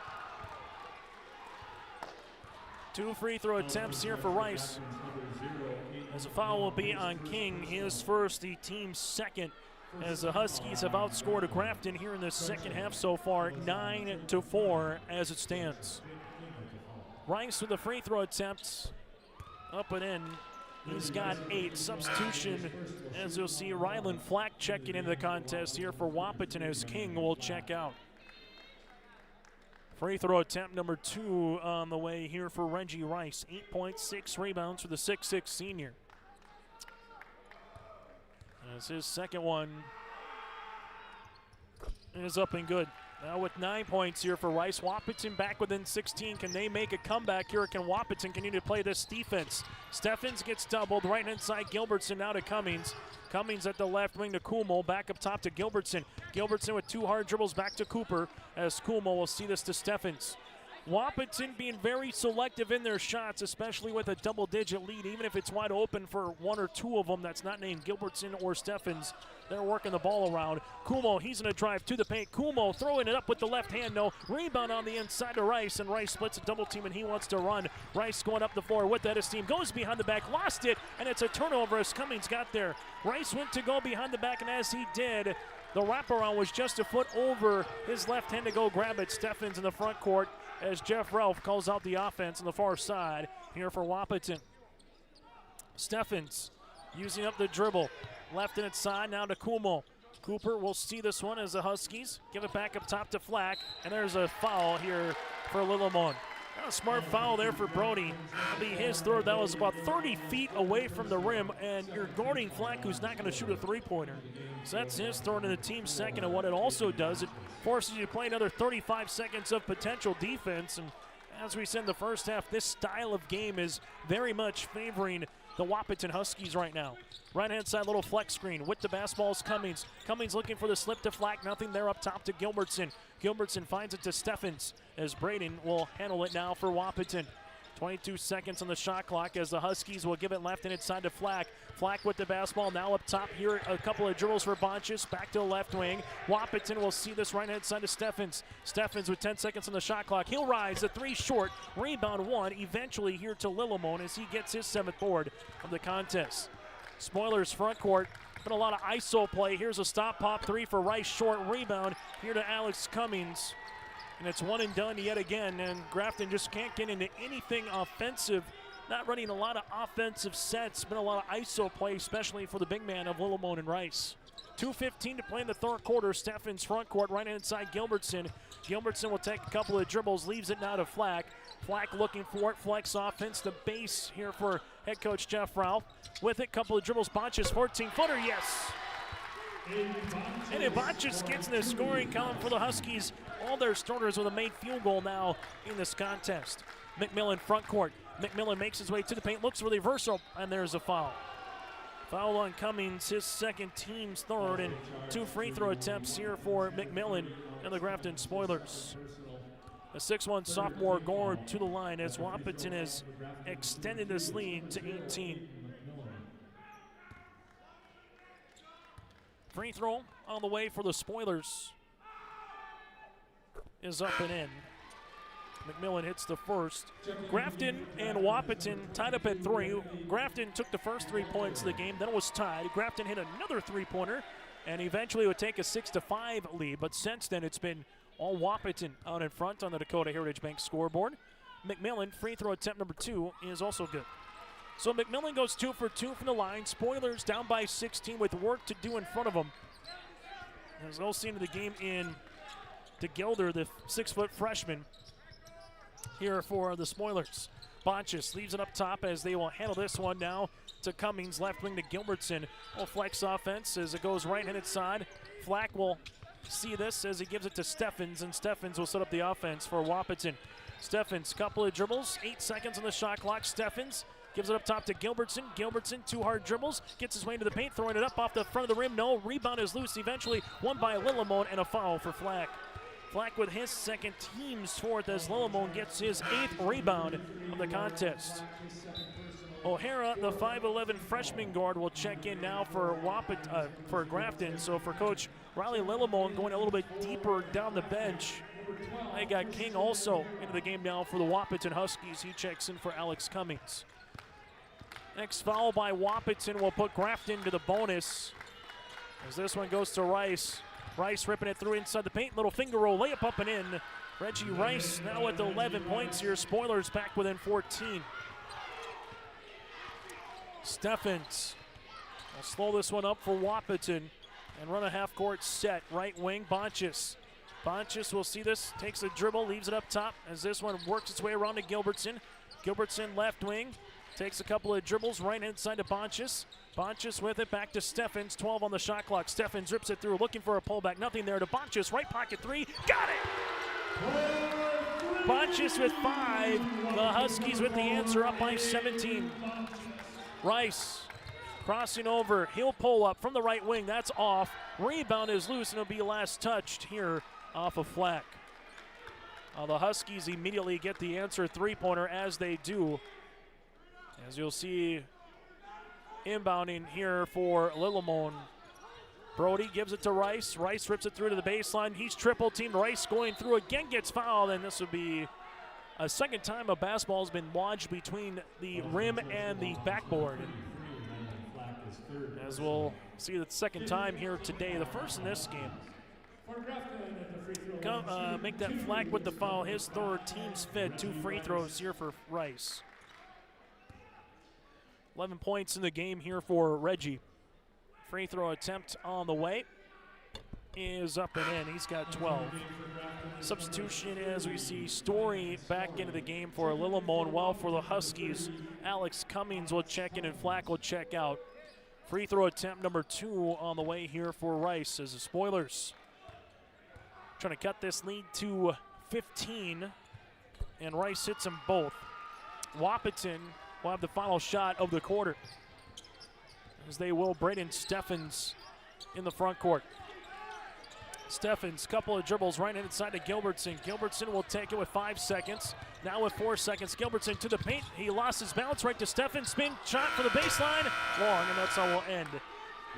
2 free throw attempts here for Rice, as a foul will be on King, his first, the team's second, as the Huskies have outscored Grafton here in the second half so far, 9-4 as it stands. Rice with the free throw attempts, up and in. He's got 8. Substitution, as you'll see, Rylan Flack checking into the contest here for Wahpeton, as King will check out. Free throw attempt number 2 on the way here for Reggie Rice. 8 points, 6 rebounds for the 6'6" senior. As his second one is up and good. Now with 9 points here for Rice. Wahpeton back within 16. Can they make a comeback here? Can Wahpeton continue to play this defense? Steffens gets doubled. Right inside Gilbertson now to Cummings. Cummings at the left wing to Kumo. Back up top to Gilbertson. Gilbertson with 2 hard dribbles back to Cooper, as Kumo will see this to Steffens. Wahpeton being very selective in their shots, especially with a double-digit lead. Even if it's wide open for 1 or 2 of them that's not named Gilbertson or Steffens, they're working the ball around. Kumo, he's going to drive to the paint. Kumo throwing it up with the left hand, no. Rebound on the inside to Rice, and Rice splits a double team, and he wants to run. Rice going up the floor with that esteem, goes behind the back, lost it, and it's a turnover as Cummings got there. Rice went to go behind the back, and as he did, the wraparound was just a foot over his left hand to go grab it. Steffens in the front court, as Jeff Ralph calls out the offense on the far side here for Wahpeton. Steffens using up the dribble. Left in its side, now to Kumo. Cooper will see this one as the Huskies give it back up top to Flack, and there's a foul here for Lillimon. A smart foul there for Brody. That'll be his third. That was about 30 feet away from the rim, and you're guarding Flack, who's not going to shoot a 3-pointer. So that's his third and the team's second, and what it also does, it forces you to play another 35 seconds of potential defense. And as we said in the first half, this style of game is very much favoring the Wahpeton Huskies right now. Right-hand side, little flex screen with the basketball is Cummings. Cummings looking for the slip to Flack. Nothing there up top to Gilbertson. Gilbertson finds it to Steffens, as Braden will handle it now for Wahpeton. 22 seconds on the shot clock as the Huskies will give it left and inside to Flack. Flack with the basketball now up top here. A couple of dribbles for Bonchis. Back to the left wing. Wahpeton will see this right hand side to Steffens. Steffens with 10 seconds on the shot clock. He'll rise. The three short. Rebound one. Eventually here to Lillimon as he gets his 7th board of the contest. Spoilers front court. Been a lot of ISO play. Here's a stop pop three for Rice. Short rebound here to Alex Cummings. And it's one and done yet again, and Grafton just can't get into anything offensive. Not running a lot of offensive sets. Been a lot of ISO play, especially for the big man of Lillimon and Rice. 2:15 to play in the third quarter. Steffens front court, right inside Gilbertson. Gilbertson will take a couple of dribbles, leaves it now to Flack. Flack looking for it, flex offense, the base here for head coach Jeff Ralph. With it, couple of dribbles, Bonchis, 14-footer, yes. And Bonchis gets in the scoring column for the Huskies. All their starters with a made field goal now in this contest. McMillan front court. McMillan makes his way to the paint, looks for the reversal, and there's a foul. Foul on Cummings, his second, team's third, and 2 free throw attempts here for McMillan and the Grafton Spoilers. A 6'1" sophomore guard to the line as Wahpeton has extended this lead to 18. Free throw on the way for the Spoilers is up and in. McMillan hits the first. Grafton and Wahpeton tied up at 3. Grafton took the first 3 points of the game, then it was tied. Grafton hit another 3-pointer and eventually would take a 6-5 lead. But since then, it's been all Wahpeton out in front on the Dakota Heritage Bank scoreboard. McMillan, free throw attempt number 2 is also good. So McMillan goes 2 for 2 from the line. Spoilers down by 16 with work to do in front of them. As they'll see into the game in DeGilder, the 6-foot freshman here for the Spoilers. Bonchis leaves it up top as they will handle this one now to Cummings, left wing to Gilbertson. Will flex offense as it goes right-handed side. Flack will see this as he gives it to Steffens, and Steffens will set up the offense for Wahpeton. Steffens, couple of dribbles, 8 seconds on the shot clock. Steffens gives it up top to Gilbertson. Gilbertson, 2 hard dribbles, gets his way into the paint, throwing it up off the front of the rim. No, rebound is loose eventually, won by Lillimon, and a foul for Flack. Flack with his second, team's 4th, as Lillimon gets his 8th rebound of the contest. O'Hara, the 5'11" freshman guard, will check in now for Grafton. So for Coach Riley Lillimon going a little bit deeper down the bench. They got King also into the game now for the Wahpeton Huskies. He checks in for Alex Cummings. Next foul by Wahpeton will put Grafton to the bonus as this one goes to Rice. Rice ripping it through inside the paint. Little finger roll, layup up and in. Reggie Rice now with 11 points here. Spoilers back within 14. Steffens will slow this one up for Wahpeton and run a half-court set. Right wing, Bonchis. Bonchis will see this, takes a dribble, leaves it up top as this one works its way around to Gilbertson. Gilbertson left wing, takes a couple of dribbles right inside to Bonchis. Bonchis with it back to Steffens, 12 on the shot clock. Steffens rips it through, looking for a pullback, nothing there to Bonchis, right pocket 3, got it! Bonchis with 5, the Huskies with the answer, up by 17. Rice crossing over, he'll pull up from the right wing, that's off. Rebound is loose and it'll be last touched here off of Flack. The Huskies immediately get the answer 3-pointer as they do. As you'll see, inbounding here for Lillimon. Brody gives it to Rice. Rice rips it through to the baseline. He's triple teamed. Rice going through again, gets fouled, and this would be a second time a basketball has been lodged between the rim and the backboard. As we'll see the second time here today, the first in this game. Make that Flack with the foul, his 3rd, team's 5th, 2 free throws here for Rice. 11 points in the game here for Reggie. Free throw attempt on the way is up and in. He's got 12. Substitution as we see Story back into the game for Lillimon, while for the Huskies, Alex Cummings will check in and Flack will check out. Free throw attempt number 2 on the way here for Rice as the Spoilers trying to cut this lead to 15, and Rice hits them both. Wahpeton will have the final shot of the quarter, as they will Braden Steffens in the front court. Steffens, couple of dribbles right inside to Gilbertson. Gilbertson will take it with 5 seconds. Now with 4 seconds, Gilbertson to the paint. He lost his balance right to Steffens. Spin shot for the baseline. Long, and that's how we'll end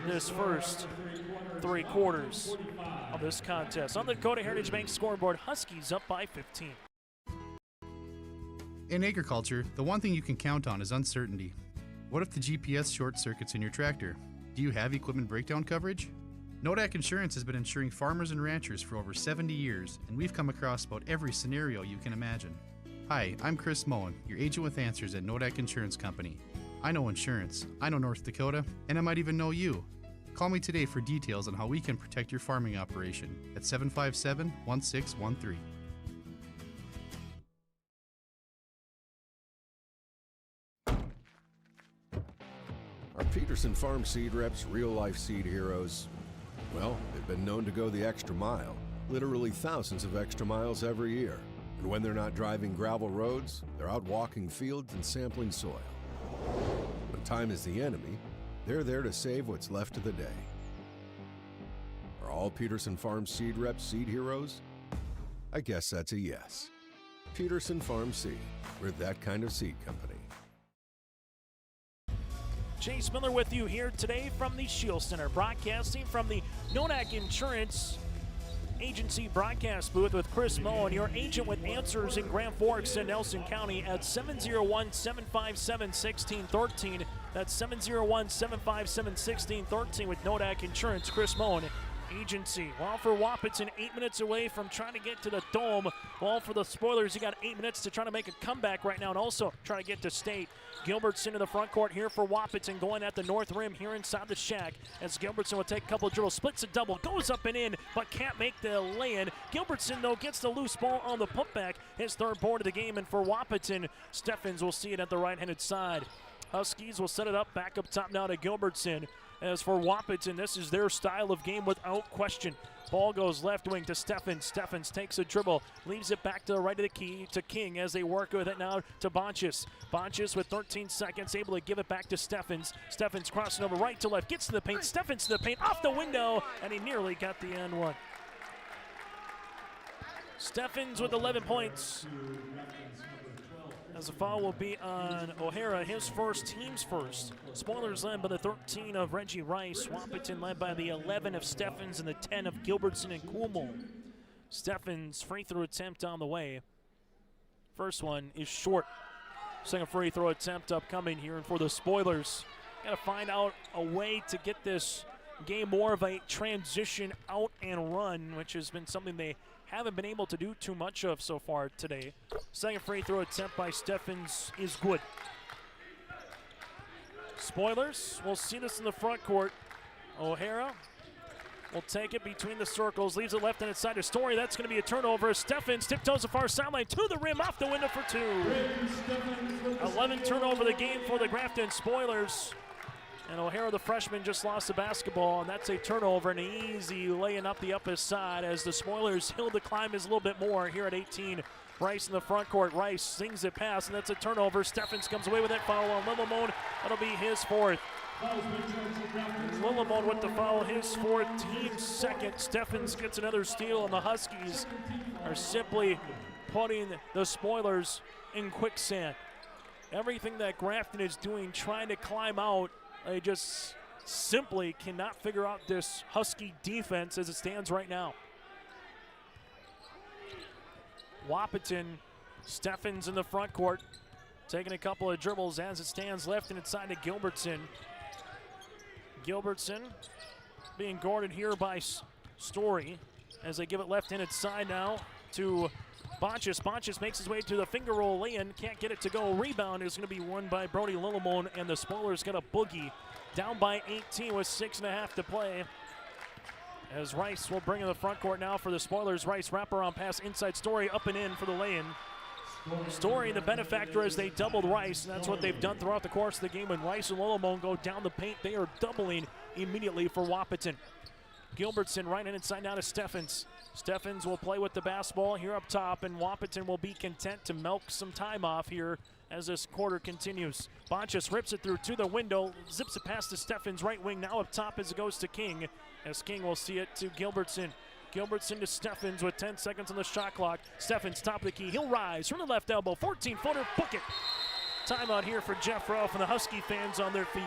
this first 3 quarters of this contest. On the Dakota Heritage Bank scoreboard, Huskies up by 15. In agriculture, the one thing you can count on is uncertainty. What if the GPS short circuits in your tractor? Do you have equipment breakdown coverage? Nodak Insurance has been insuring farmers and ranchers for over 70 years, and we've come across about every scenario you can imagine. Hi, I'm Chris Moen, your agent with answers at Nodak Insurance Company. I know insurance, I know North Dakota, and I might even know you. Call me today for details on how we can protect your farming operation at 757-1613. Our Peterson Farm Seed Reps real-life seed heroes, well, they've been known to go the extra mile, literally thousands of extra miles every year. And when they're not driving gravel roads, they're out walking fields and sampling soil. When time is the enemy, they're there to save what's left of the day. Are all Peterson Farm Seed Reps seed heroes? I guess that's a yes. Peterson Farm Seed, we're that kind of seed company. Chase Miller with you here today from the Shield Center, broadcasting from the Nodak Insurance Agency broadcast booth with Chris Moen, your agent with answers in Grand Forks and Nelson County at 701-757-1613. That's 701-757-1613 with Nodak Insurance. Chris Moen, agency. Well, for Wahpeton, 8 minutes away from trying to get to the Dome. Well, for the Spoilers, you got 8 minutes to try to make a comeback right now and also try to get to state. Gilbertson in the front court here for Wahpeton, going at the north rim here inside the shack. As Gilbertson will take a couple of dribbles, splits a double, goes up and in, but can't make the lay-in. Gilbertson, though, gets the loose ball on the putback. His third board of the game, and for Wahpeton, Steffens will see it at the right-handed side. Huskies will set it up, back up top now to Gilbertson. As for Wahpeton, this is their style of game without question. Ball goes left wing to Steffens. Steffens takes a dribble, leaves it back to the right of the key to King as they work with it now to Bonchis. Bonchis with 13 seconds, able to give it back to Steffens. Steffens crossing over right to left, gets to the paint. Steffens to the paint, off the window, and he nearly got the end one. Steffens with 11 points. As the foul will be on O'Hara, his first, team's first. Spoilers led by the 13 of Reggie Rice. Wahpeton led by the 11 of Steffens and the 10 of Gilbertson and Kuhlmo. Steffens free throw attempt on the way. First one is short. Second free throw attempt upcoming here, and for the Spoilers, got to find out a way to get this game more of a transition out and run, which has been something they haven't been able to do too much of so far today. Second free throw attempt by Steffens is good. Spoilers, we'll see this in the front court. O'Hara will take it between the circles, leaves it left-handed side to Story. That's going to be a turnover. Steffens tiptoes the far sideline to the rim, off the window for two. 11 turnover the game for the Grafton Spoilers. And O'Hara, the freshman, just lost the basketball, and that's a turnover, and an easy laying up the upper side as the Spoilers' hill to climb is a little bit more here at 18. Rice in the front court. Rice sings it past, and that's a turnover. Steffens comes away with that foul on Lillemone. That'll be his fourth. Lillemone with the foul, his fourth, team's second. Steffens gets another steal, and the Huskies are simply putting the Spoilers in quicksand. Everything that Grafton is doing, trying to climb out, they just simply cannot figure out this Husky defense as it stands right now. Wahpeton, Steffens in the front court, taking a couple of dribbles as it stands left and inside to Gilbertson. Gilbertson being guarded here by Story as they give it left-handed side now to Bonchis. Bonchis makes his way to the finger roll lay-in, can't get it to go. Rebound is going to be won by Brody Lillemone, and the Spoilers got a boogie. Down by 18 with 6.5 to play. As Rice will bring in the front court now for the Spoilers. Rice wraparound pass inside Story, up and in for the lay-in. Story the benefactor as they doubled Rice, and that's what they've done throughout the course of the game. When Rice and Lillemone go down the paint, they are doubling immediately for Wahpeton. Gilbertson right-handed side now to Steffens. Steffens will play with the basketball here up top, and Wahpeton will be content to milk some time off here as this quarter continues. Bonchis rips it through to the window, zips it past to Steffens right wing, now up top as it goes to King, as King will see it to Gilbertson. Gilbertson to Steffens with 10 seconds on the shot clock. Steffens, top of the key. He'll rise from the left elbow. 14-footer, book it. Timeout here for Jeff Ralph and the Husky fans on their feet.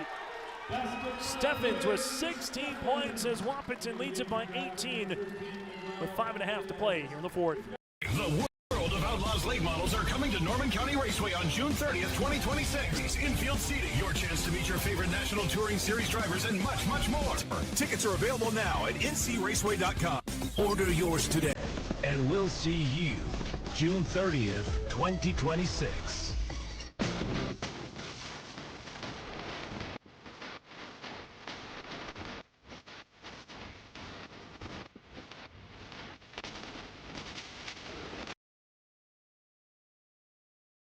Steffens with 16 points as Wahpeton leads it by 18 with 5.5 to play here in the fourth. The World of Outlaws late models are coming to Norman County Raceway on June 30th, 2026. Infield seating, your chance to meet your favorite National Touring Series drivers, and much, much more. Tickets are available now at ncraceway.com. Order yours today. And we'll see you June 30th, 2026.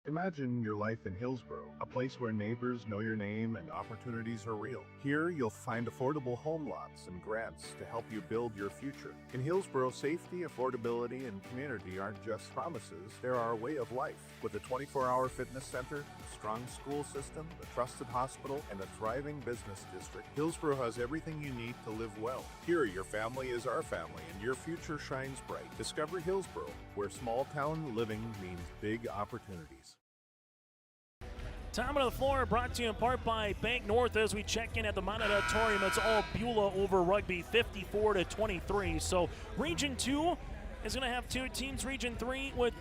Imagine your life in Hillsborough, a place where neighbors know your name and opportunities are real. Here, you'll find affordable home lots and grants to help you build your future. In Hillsborough, safety, affordability, and community aren't just promises, they're our way of life. With a 24-hour fitness center, a strong school system, a trusted hospital, and a thriving business district, Hillsborough has everything you need to live well. Here, your family is our family, and your future shines bright. Discover Hillsborough, where small-town living means big opportunities. Time on the floor brought to you in part by Bank North as we check in at the Mount Auditorium. It's all Beulah over Rugby, 54-23. So Region 2 is going to have two teams. Region 3 with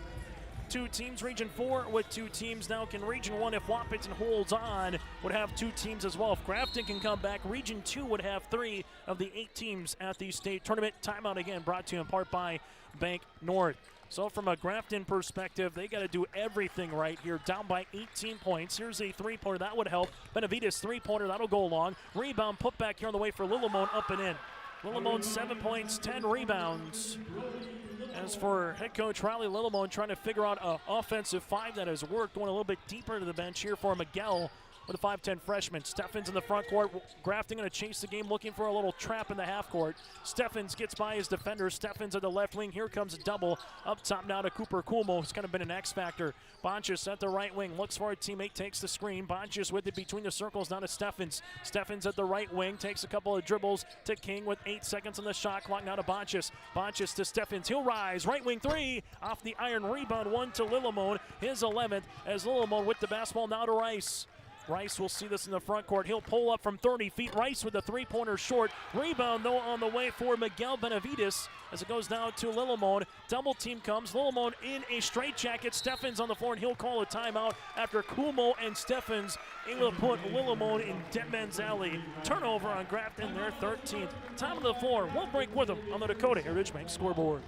two teams. Region 4 with two teams. Now can Region 1, if Wahpeton holds on, would have two teams as well. If Grafton can come back, Region 2 would have 3 of the 8 teams at the state tournament. Timeout again brought to you in part by Bank North. So from a Grafton perspective, they got to do everything right here. Down by 18 points. Here's a three-pointer. That would help. Benavides three-pointer. That'll go along. Rebound put back here on the way for Lillimon, up and in. Lillimon 7 points, 10 rebounds. As for head coach Riley Lillimon trying to figure out an offensive 5 that has worked, going a little bit deeper to the bench here for Miguel with a 5'10 freshman. Steffens in the front court. Grafton going to chase the game, looking for a little trap in the half court. Steffens gets by his defender. Steffens at the left wing. Here comes a double. Up top now to Cooper Kumo, who's kind of been an X-factor. Bonchus at the right wing. Looks for a teammate, takes the screen. Bonchus with it between the circles, now to Steffens. Steffens at the right wing. Takes a couple of dribbles to King with 8 seconds on the shot clock. Now to Bonchus. Bonchus to Steffens. He'll rise. Right wing 3. Off the iron rebound. 1 to Lillimon. His 11th as Lillimon with the basketball now to Rice. Rice will see this in the front court. He'll pull up from 30 feet. Rice with a three-pointer short. Rebound, though, on the way for Miguel Benavides as it goes down to Lillimon. Double team comes. Lillimon in a straitjacket. Steffens on the floor, and he'll call a timeout after Kumo and Steffens able to put Lillimon in dead man's alley. Turnover on Grafton, their 13th. Time on the floor. We'll break with them on the Dakota Heritage Bank scoreboard.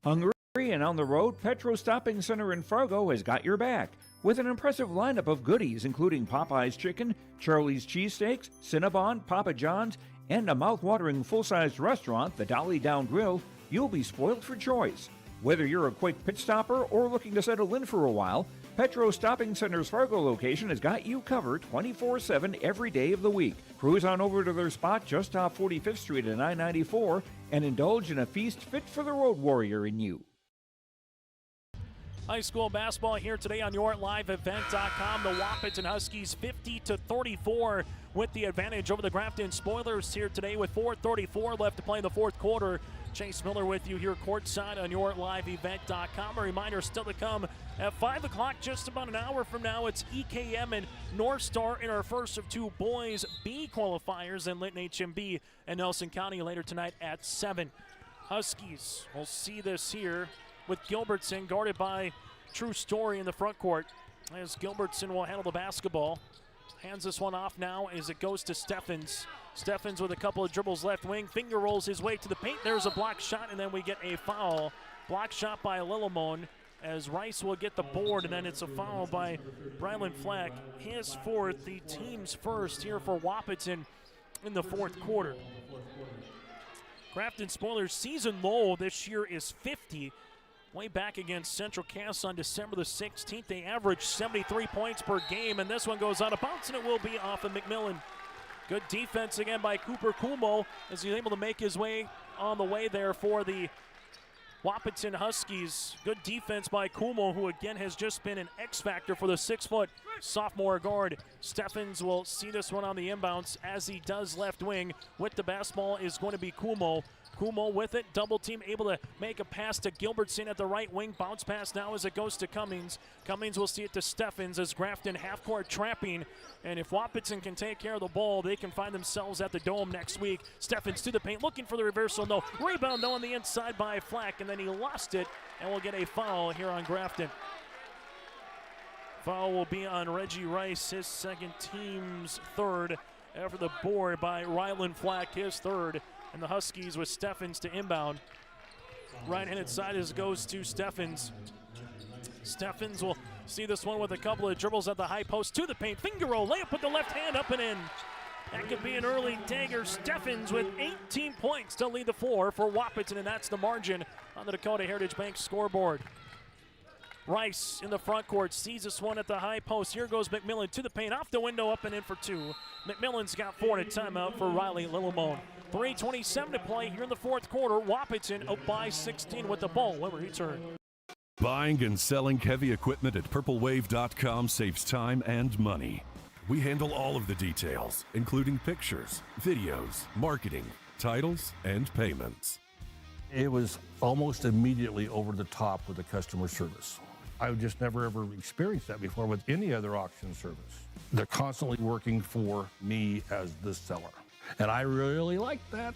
Hungry and on the road, Petro Stopping Center in Fargo has got your back. With an impressive lineup of goodies including Popeye's Chicken, Charlie's Cheesesteaks, Cinnabon, Papa John's, and a mouth-watering full-sized restaurant, the Dolly Down Grill, you'll be spoiled for choice. Whether you're a quick pit stopper or looking to settle in for a while, Petro Stopping Center's Fargo location has got you covered 24/7 every day of the week. Cruise on over to their spot just off 45th Street and I-94 and indulge in a feast fit for the road warrior in you. High school basketball here today on YourLiveEvent.com. The Wahpeton Huskies 50-34 with the advantage over the Grafton Spoilers here today with 4:34 left to play in the fourth quarter. Chase Miller with you here courtside on YourLiveEvent.com. A reminder still to come at 5 o'clock, just about an hour from now. It's EKM and North Star in our first of 2 boys B qualifiers, and Linton HMB and Nelson County later tonight at 7. Huskies will see this here with Gilbertson guarded by True Story in the front court, as Gilbertson will handle the basketball. Hands this one off now as it goes to Steffens. Steffens with a couple of dribbles left wing, finger rolls his way to the paint. There's a block shot, and then we get a foul. Block shot by Lillimon as Rice will get the board, and then it's a foul by Brylan Flack. His fourth, the team's first here for Wahpeton in the fourth quarter. Grafton Spoilers season low this year is 50. Way back against Central Cass on December the 16th, they averaged 73 points per game, and this one goes out of bounds, and it will be off of McMillan. Good defense again by Cooper Kumo as he's able to make his way on the way there for the Wahpeton Huskies. Good defense by Kumo, who again has just been an X-factor for the 6-foot sophomore guard. Steffens will see this one on the inbounds as he does left wing. With the basketball is going to be Kumo. Kumo with it, double team, able to make a pass to Gilbertson at the right wing. Bounce pass now as it goes to Cummings. Cummings will see it to Steffens as Grafton half-court trapping. And if Wahpeton can take care of the ball, they can find themselves at the Dome next week. Steffens to the paint, looking for the reversal. No, rebound though on the inside by Flack, and then he lost it, and we'll get a foul here on Grafton. Foul will be on Reggie Rice, his second, team's third. After the board by Rylan Flack, his third. And the Huskies with Steffens to inbound. Right-handed side as goes to Steffens. Steffens will see this one with a couple of dribbles at the high post to the paint. Finger roll, layup with the left hand up and in. That could be an early dagger. Steffens with 18 points to lead the floor for Wahpeton, and that's the margin on the Dakota Heritage Bank scoreboard. Rice in the front court sees this one at the high post. Here goes McMillan to the paint, off the window, up and in for two. McMillan's got 4 and a timeout for Riley Lillimone. 3:27 to play here in the fourth quarter. Wahpeton up by 16 with the ball when we return. Buying and selling heavy equipment at purplewave.com saves time and money. We handle all of the details, including pictures, videos, marketing, titles, and payments. It was almost immediately over the top with the customer service. I've just never ever experienced that before with any other auction service. They're constantly working for me as the seller, and I really like that.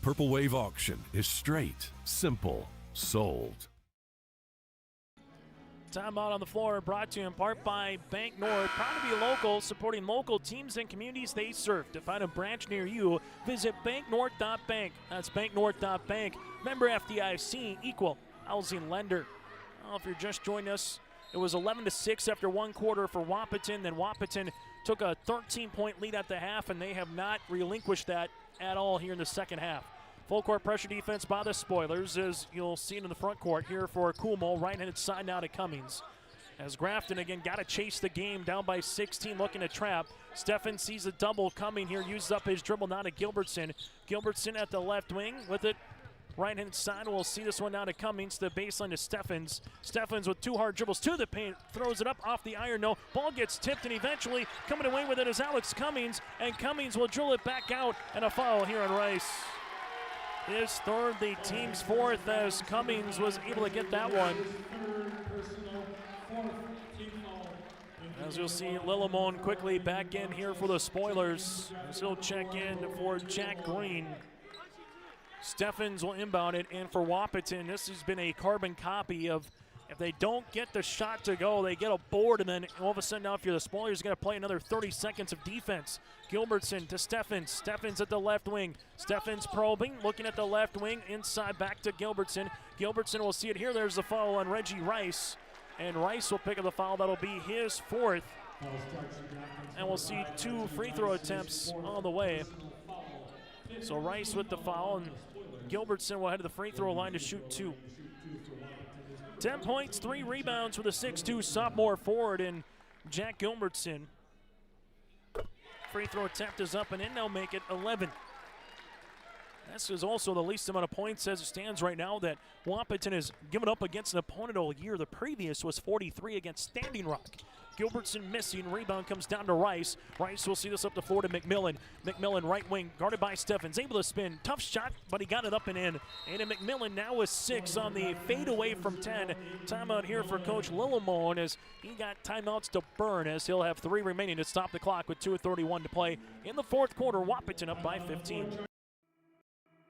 Purple Wave Auction is straight, simple, sold. Timeout on the floor brought to you in part by Bank North. Proud to be local, supporting local teams and communities they serve. To find a branch near you, visit banknorth.bank. That's banknorth.bank. Member FDIC, equal housing lender. Well, if you're just joining us, it was 11-6 after one quarter for Wahpeton. Then Wahpeton took a 13-point lead at the half, and they have not relinquished that at all here in the second half. Full court pressure defense by the Spoilers, as you'll see it in the front court here for Kumo. Right-handed side now to Cummings. As Grafton again got to chase the game, down by 16, looking to trap. Steffens sees a double coming here, uses up his dribble now to Gilbertson. Gilbertson at the left wing with it. Right-hand side, we'll see this one now to Cummings, the baseline to Steffens. Steffens with 2 hard dribbles to the paint, throws it up off the iron. No, ball gets tipped, and eventually coming away with it is Alex Cummings, and Cummings will drill it back out, and a foul here on Rice. His third, the team's fourth, as Cummings was able to get that one. As you'll see, Lillimone quickly back in here for the Spoilers. He'll check in for Jack Green. Steffens will inbound it, and for Wahpeton, this has been a carbon copy of if they don't get the shot to go, they get a board, and then all of a sudden now if you're the Spoilers, you're going to play another 30 seconds of defense. Gilbertson to Steffens. Steffens at the left wing. Steffens probing, looking at the left wing, inside back to Gilbertson. Gilbertson will see it here. There's the foul on Reggie Rice, and Rice will pick up the foul. That'll be his fourth. And we'll see 2 free throw attempts on the way. So Rice with the foul, and Gilbertson will head to the free throw line to shoot 2. 10 points, 3 rebounds for the 6'2" sophomore forward in Jack Gilbertson. Free throw attempt is up and in, they'll make it 11. This is also the least amount of points as it stands right now that Wahpeton has given up against an opponent all year. The previous was 43 against Standing Rock. Gilbertson missing, rebound comes down to Rice. Rice will see this up the floor to McMillan. McMillan right wing, guarded by Steffens, able to spin. Tough shot, but he got it up and in. And McMillan now with 6 on the fade away from 10. Timeout here for Coach Lillimone as he got timeouts to burn, as he'll have 3 remaining to stop the clock with 2:31 to play in the fourth quarter. Wahpeton up by 15.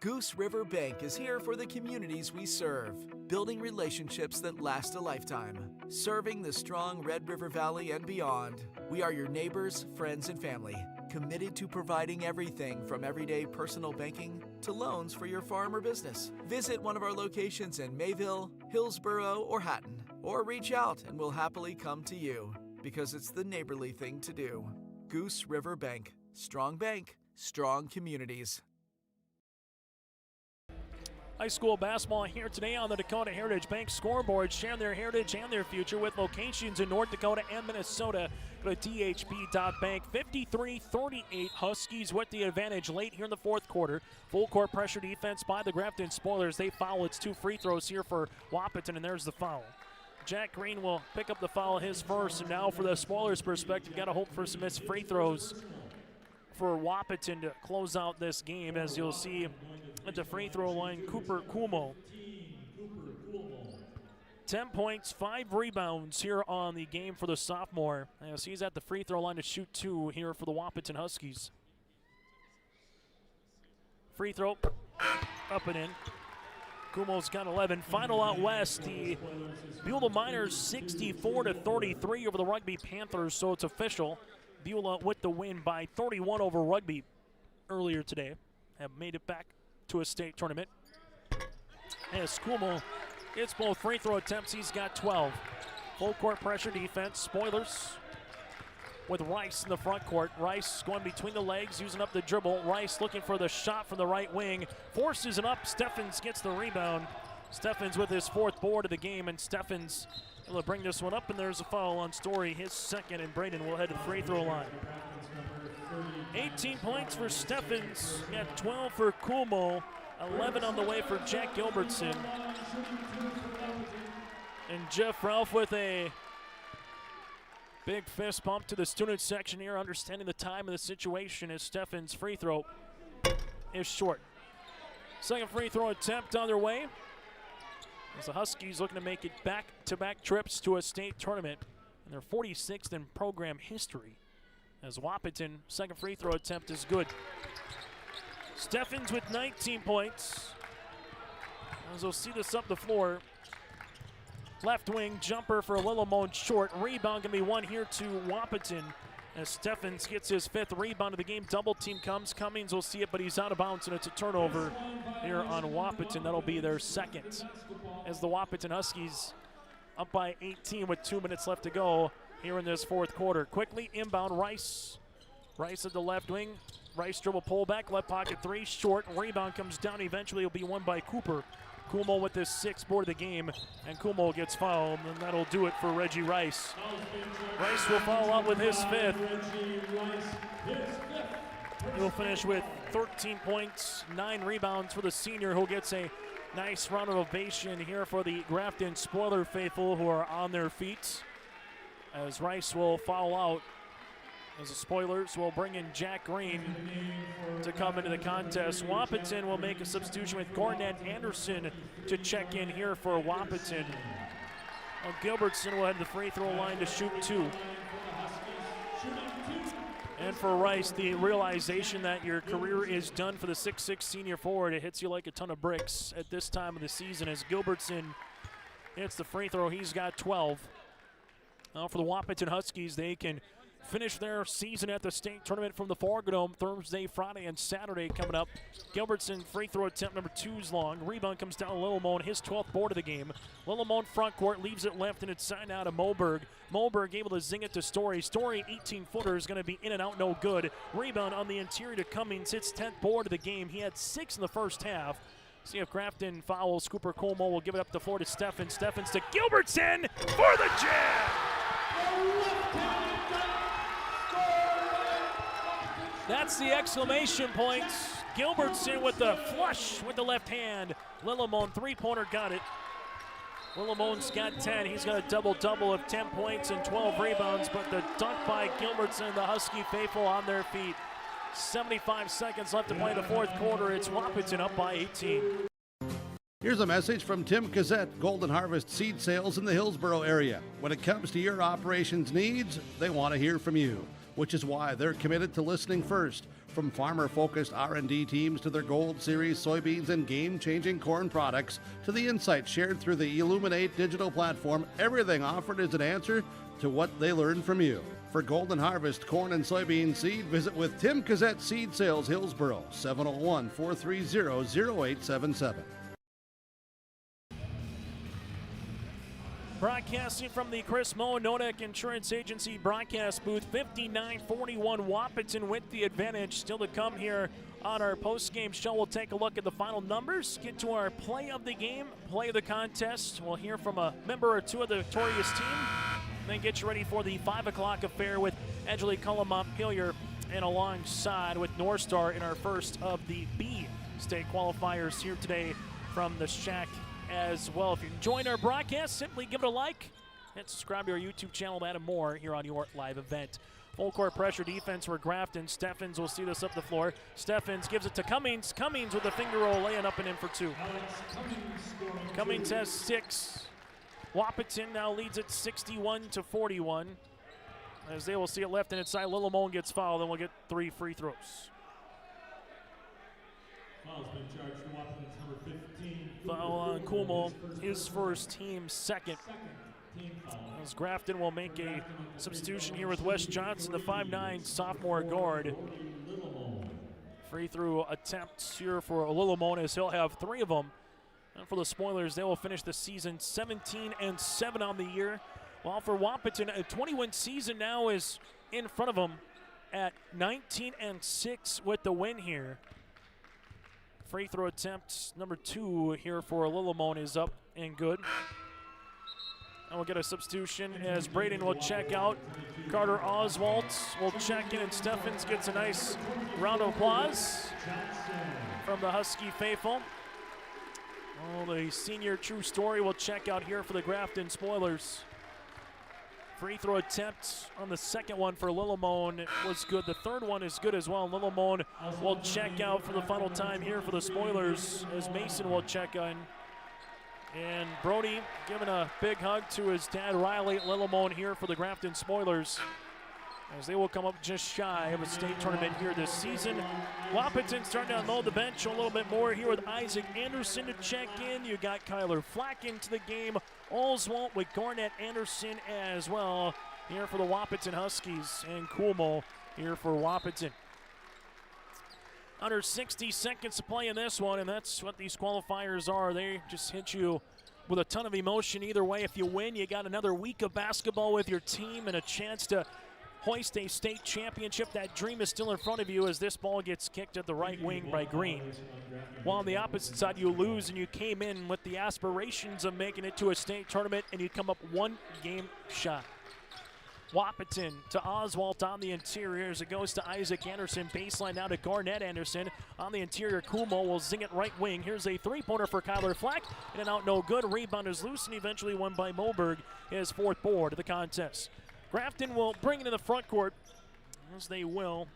Goose River Bank is here for the communities we serve, building relationships that last a lifetime. Serving the strong Red River Valley and beyond, we are your neighbors, friends, and family, committed to providing everything from everyday personal banking to loans for your farm or business. Visit one of our locations in Mayville, Hillsborough, or Hatton, or reach out and we'll happily come to you, because it's the neighborly thing to do. Goose River Bank, strong communities. High school basketball here today on the Dakota Heritage Bank scoreboard, sharing their heritage and their future with locations in North Dakota and Minnesota. Go to dhb.bank. 53-38, Huskies with the advantage late here in the fourth quarter. Full court pressure defense by the Grafton Spoilers. They foul. It's 2 free throws here for Wahpeton, and there's the foul. Jack Green will pick up the foul, his first, and now for the Spoilers' perspective, got to hope for some missed free throws for Wahpeton to close out this game, as you'll see at the free throw line, Cooper Kumo. 10 points, 5 rebounds here on the game for the sophomore, as he's at the free throw line to shoot 2 here for the Wahpeton Huskies. Free throw, up and in. Kumo's got 11. Final out west, the Beulah Miners 64-33 over the Rugby Panthers, so it's official. Beulah with the win by 31 over Rugby earlier today. Have made it back to a state tournament. As Kumo gets both free throw attempts, he's got 12. Full court pressure defense. Spoilers with Rice in the front court. Rice going between the legs, using up the dribble. Rice looking for the shot from the right wing. Forces it up. Steffens gets the rebound. Steffens with his 4th board of the game, and Steffens will bring this one up, and there's a foul on Story, his 2nd, and Braden will head to the free throw line. 18 points for Steffens, got 12 for Kumo, 11 on the way for Jack Gilbertson. And Jeff Ralph with a big fist pump to the student section here, understanding the time of the situation as Steffens' free throw is short. Second free throw attempt on their way, as the Huskies looking to make it back-to-back trips to a state tournament, and they're 46th in program history. As Wahpeton, second free throw attempt is good. Steffens with 19 points. As we'll see this up the floor. Left wing jumper for Lillimon short. Rebound gonna be one here to Wahpeton, as Steffens gets his 5th rebound of the game. Double team comes. Cummings will see it, but he's out of bounds, and it's a turnover here on Wahpeton. That'll be their 2nd. As the Wahpeton Huskies up by 18 with 2 minutes left to go here in this 4th quarter. Quickly inbound, Rice. Rice at the left wing. Rice dribble pullback, left pocket 3, short. Rebound comes down. Eventually it'll be won by Cooper. Kumo with his 6th board of the game, and Kumo gets fouled, and that'll do it for Reggie Rice. Rice will follow up with his 5th. He'll finish with 13 points, 9 rebounds for the senior, who gets a nice round of ovation here for the Grafton Spoiler faithful who are on their feet, as Rice will foul out. As the Spoilers will bring in Jack Green to come into the contest. Wahpeton will make a substitution with Cornette Anderson to check in here for Wahpeton. Well, Gilbertson will head to the free throw line to shoot 2. And for Rice, the realization that your career is done for the 6'6 senior forward, it hits you like a ton of bricks at this time of the season, as Gilbertson hits the free throw. He's got 12. Now for the Wahpeton Huskies, they can finish their season at the state tournament from the Forgadome Thursday, Friday, and Saturday coming up. Gilbertson free throw attempt number 2 is long. Rebound comes down to Lillimon, his 12th board of the game. Lillimon front court, leaves it left, and it's signed out to Moberg. Moberg able to zing it to Story. Story, 18-footer, is going to be in and out, no good. Rebound on the interior to Cummings, his 10th board of the game. He had 6 in the first half. See if Grafton fouls. Cooper Como will give it up the floor to Steffens. Steffens to Gilbertson for the jam! That's the exclamation points. Gilbertson with the flush with the left hand. Lillimon, 3-pointer, got it. Lillimon's got 10. He's got a double-double of 10 points and 12 rebounds, but the dunk by Gilbertson, the Husky faithful on their feet. 75 seconds left to play the 4th quarter. It's Wahpeton up by 18. Here's a message from Tim Gazette, Golden Harvest Seed Sales in the Hillsboro area. When it comes to your operations needs, they want to hear from you, which is why they're committed to listening first. From farmer-focused R&D teams to their Gold Series soybeans and game-changing corn products, to the insights shared through the Illuminate digital platform, everything offered is an answer to what they learned from you. For Golden Harvest corn and soybean seed, visit with Tim Gazette Seed Sales Hillsboro, 701-430-0877. Broadcasting from the Chris Moe Nodak Insurance Agency broadcast booth, 59-41 Wahpeton with the advantage. Still to come here on our post-game show. We'll take a look at the final numbers, get to our play of the game, play of the contest. We'll hear from a member or two of the victorious team, and then get you ready for the 5 o'clock affair with Angelique Cullum-Montpelier and alongside with North Star in our first of the B state qualifiers here today from the Shack as well. If you're enjoying our broadcast, simply give it a like and subscribe to our YouTube channel to add more here on your live event. Full court pressure defense for Grafton. Steffens will see this up the floor. Steffens gives it to Cummings. Cummings with a finger roll, laying up and in for 2. Cummings has 6. Wahpeton now leads it 61-41. As they will see it left and inside, Lillimon gets fouled, and we'll get 3 free throws. Foul on Kuhlmo, his first, team second. As Grafton will make a substitution here with Wes Johnson, the 5'9" sophomore guard. Free throw attempts here for Lillimon, as he'll have 3 of them. And for the Spoilers, they will finish the season 17-7 on the year. While for Wahpeton, a 20-win season now is in front of them at 19-6 with the win here. Free throw attempt number 2 here for Lillimon is up and good. And we'll get a substitution as Braden will check out. Carter Oswalt will check in, and Steffens gets a nice round of applause from the Husky faithful. Oh, the senior true story will check out here for the Grafton Spoilers. Free throw attempt on the second one for Lillimon was good. The third one is good as well. Lillimon will check out for the final time here for the Spoilers as Mason will check in. And Brody giving a big hug to his dad, Riley Lillimon, here for the Grafton Spoilers, as they will come up just shy of a state tournament here this season. Wahpeton starting to unload the bench a little bit more here with Isaac Anderson to check in. You got Kyler Flack into the game. Oswalt with Garnett Anderson as well here for the Wahpeton Huskies, and Kuhlmo here for Wahpeton. Under 60 seconds to play in this one, and that's what these qualifiers are. They just hit you with a ton of emotion either way. If you win, you got another week of basketball with your team and a chance to hoist a state championship. That dream is still in front of you as this ball gets kicked at the right wing by Green. While on the opposite side, you lose and you came in with the aspirations of making it to a state tournament, and you come up 1 game shy. Wahpeton to Oswalt on the interior as it goes to Isaac Anderson. Baseline now to Garnett Anderson. On the interior, Kuhlmo will zing it right wing. Here's a 3-pointer for Kyler Flack. In and out, no good. Rebound is loose and eventually won by Moberg, his 4th board of the contest. Grafton will bring it in the front court, as they will.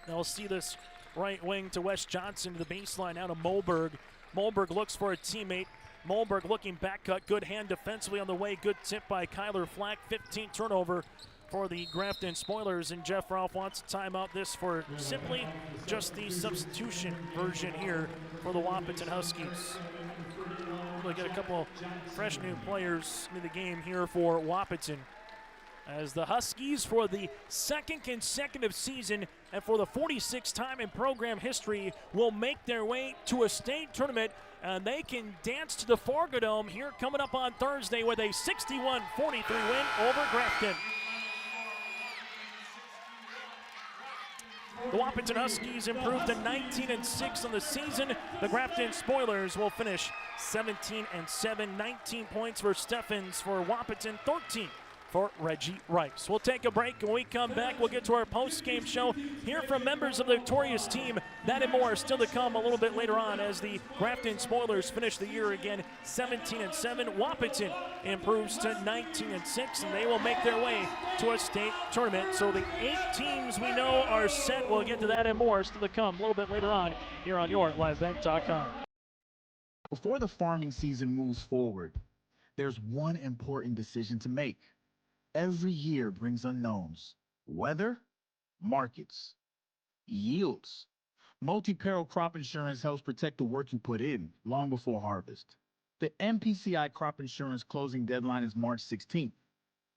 They'll see this right wing to Wes Johnson to the baseline out of Moberg. Moberg looks for a teammate. Moberg looking back cut, good hand defensively on the way, good tip by Kyler Flack. 15 turnover for the Grafton Spoilers, and Jeff Ralph wants a timeout. This for simply just the substitution version here for the Wahpeton Huskies. We'll get a couple fresh new players into the game here for Wahpeton, as the Huskies, for the 2nd consecutive season and for the 46th time in program history, will make their way to a state tournament, and they can dance to the Fargo Dome here coming up on Thursday with a 61-43 win over Grafton. The Wahpeton Huskies improved to 19-6 on the season. The Grafton Spoilers will finish 17-7, 19 points for Steffens for Wahpeton, 13 for Reggie Rice. We'll take a break. When we come back, we'll get to our post-game show, hear from members of the victorious team. That and more still to come a little bit later on as the Grafton Spoilers finish the year again 17-7. Wahpeton improves to 19-6, and they will make their way to a state tournament. So the 8 teams we know are set. We'll get to that and more still to come a little bit later on here on your LiveBank.com. Before the farming season moves forward, there's one important decision to make. Every year brings unknowns: weather, markets, yields. Multi-peril crop insurance helps protect the work you put in long before harvest. The MPCI crop insurance closing deadline is March 16th.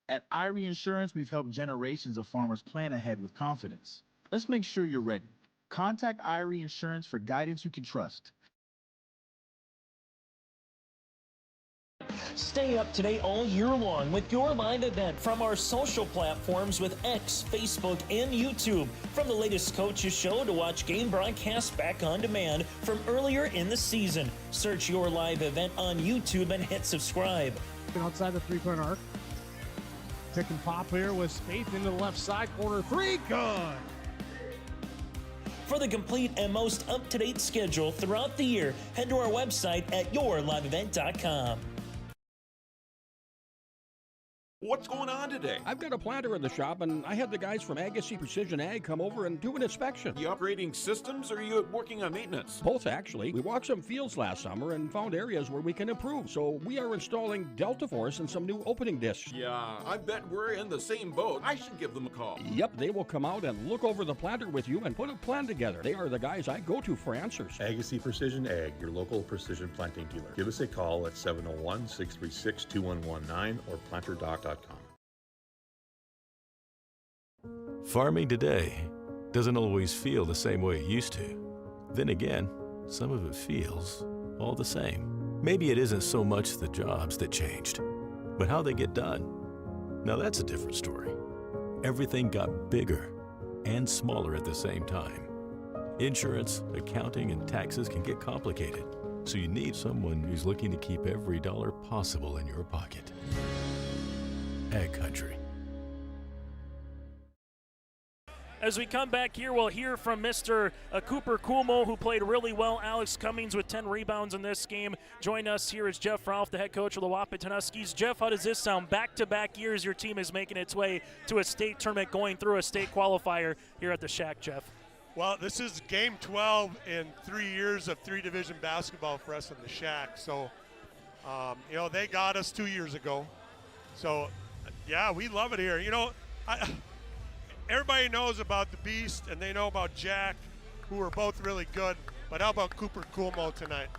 At IRE Insurance, we've helped generations of farmers plan ahead with confidence. Let's make sure you're ready. Contact IRE Insurance for guidance you can trust. Stay up to date all year long with your live event from our social platforms with X, Facebook, and YouTube. From the latest coaches show to watch game broadcasts back on demand from earlier in the season. Search your live event on YouTube and hit subscribe. Outside the 3-point arc. Pick and pop here with Spaeth into the left side corner. 3, good. For the complete and most up-to-date schedule throughout the year, head to our website at yourliveevent.com. What's going on today? I've got a planter in the shop, and I had the guys from Agassi Precision Ag come over and do an inspection. You upgrading systems, or are you working on maintenance? Both, actually. We walked some fields last summer and found areas where we can improve. So we are installing Delta Force and some new opening discs. Yeah, I bet we're in the same boat. I should give them a call. Yep, they will come out and look over the planter with you and put a plan together. They are the guys I go to for answers. Agassi Precision Ag, your local precision planting dealer. Give us a call at 701-636-2119 or planterdoc.com. Farming today doesn't always feel the same way it used to. Then again, some of it feels all the same. Maybe it isn't so much the jobs that changed, but how they get done. Now that's a different story. Everything got bigger and smaller at the same time. Insurance, accounting, and taxes can get complicated, so you need someone who's looking to keep every dollar possible in your pocket. Ag Country. As we come back here, we'll hear from Mr. Cooper Kuhlmo, who played really well. Alex Cummings with 10 rebounds in this game. Join us here is Jeff Ralph, the head coach of the Wahpeton Huskies. Jeff, how does this sound? Back-to-back years your team is making its way to a state tournament, going through a state qualifier here at the Shack, Jeff. Well, this is game 12 in 3 years of 3-division basketball for us in the Shack. So, they got us 2 years ago. So, yeah, we love it here. Everybody knows about the Beast, and they know about Jack, who are both really good. But how about Cooper Kuhlmo tonight?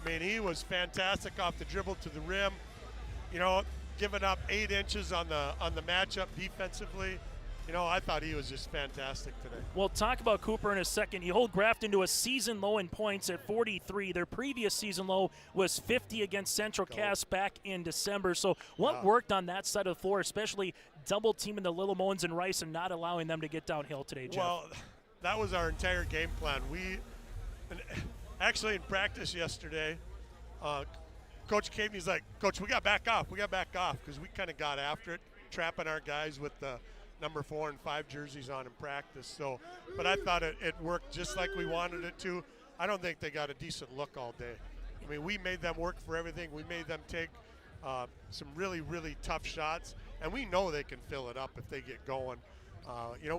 I mean, he was fantastic off the dribble to the rim. Giving up 8 inches on the matchup defensively. I thought he was just fantastic today. We'll talk about Cooper in a second. You hold Grafton to a season low in points at 43. Their previous season low was 50 against Central Cass back in December. So what worked on that side of the floor, especially double teaming the Little Moans and Rice and not allowing them to get downhill today, Jeff? Well, that was our entire game plan. Actually in practice yesterday, Coach Caveney's like, Coach, we got back off, because we kind of got after it, trapping our guys with the number 4 and 5 jerseys on in practice. So, but I thought it worked just like we wanted it to. I don't think they got a decent look all day. I mean, we made them work for everything. We made them take some really, really tough shots, and we know they can fill it up if they get going.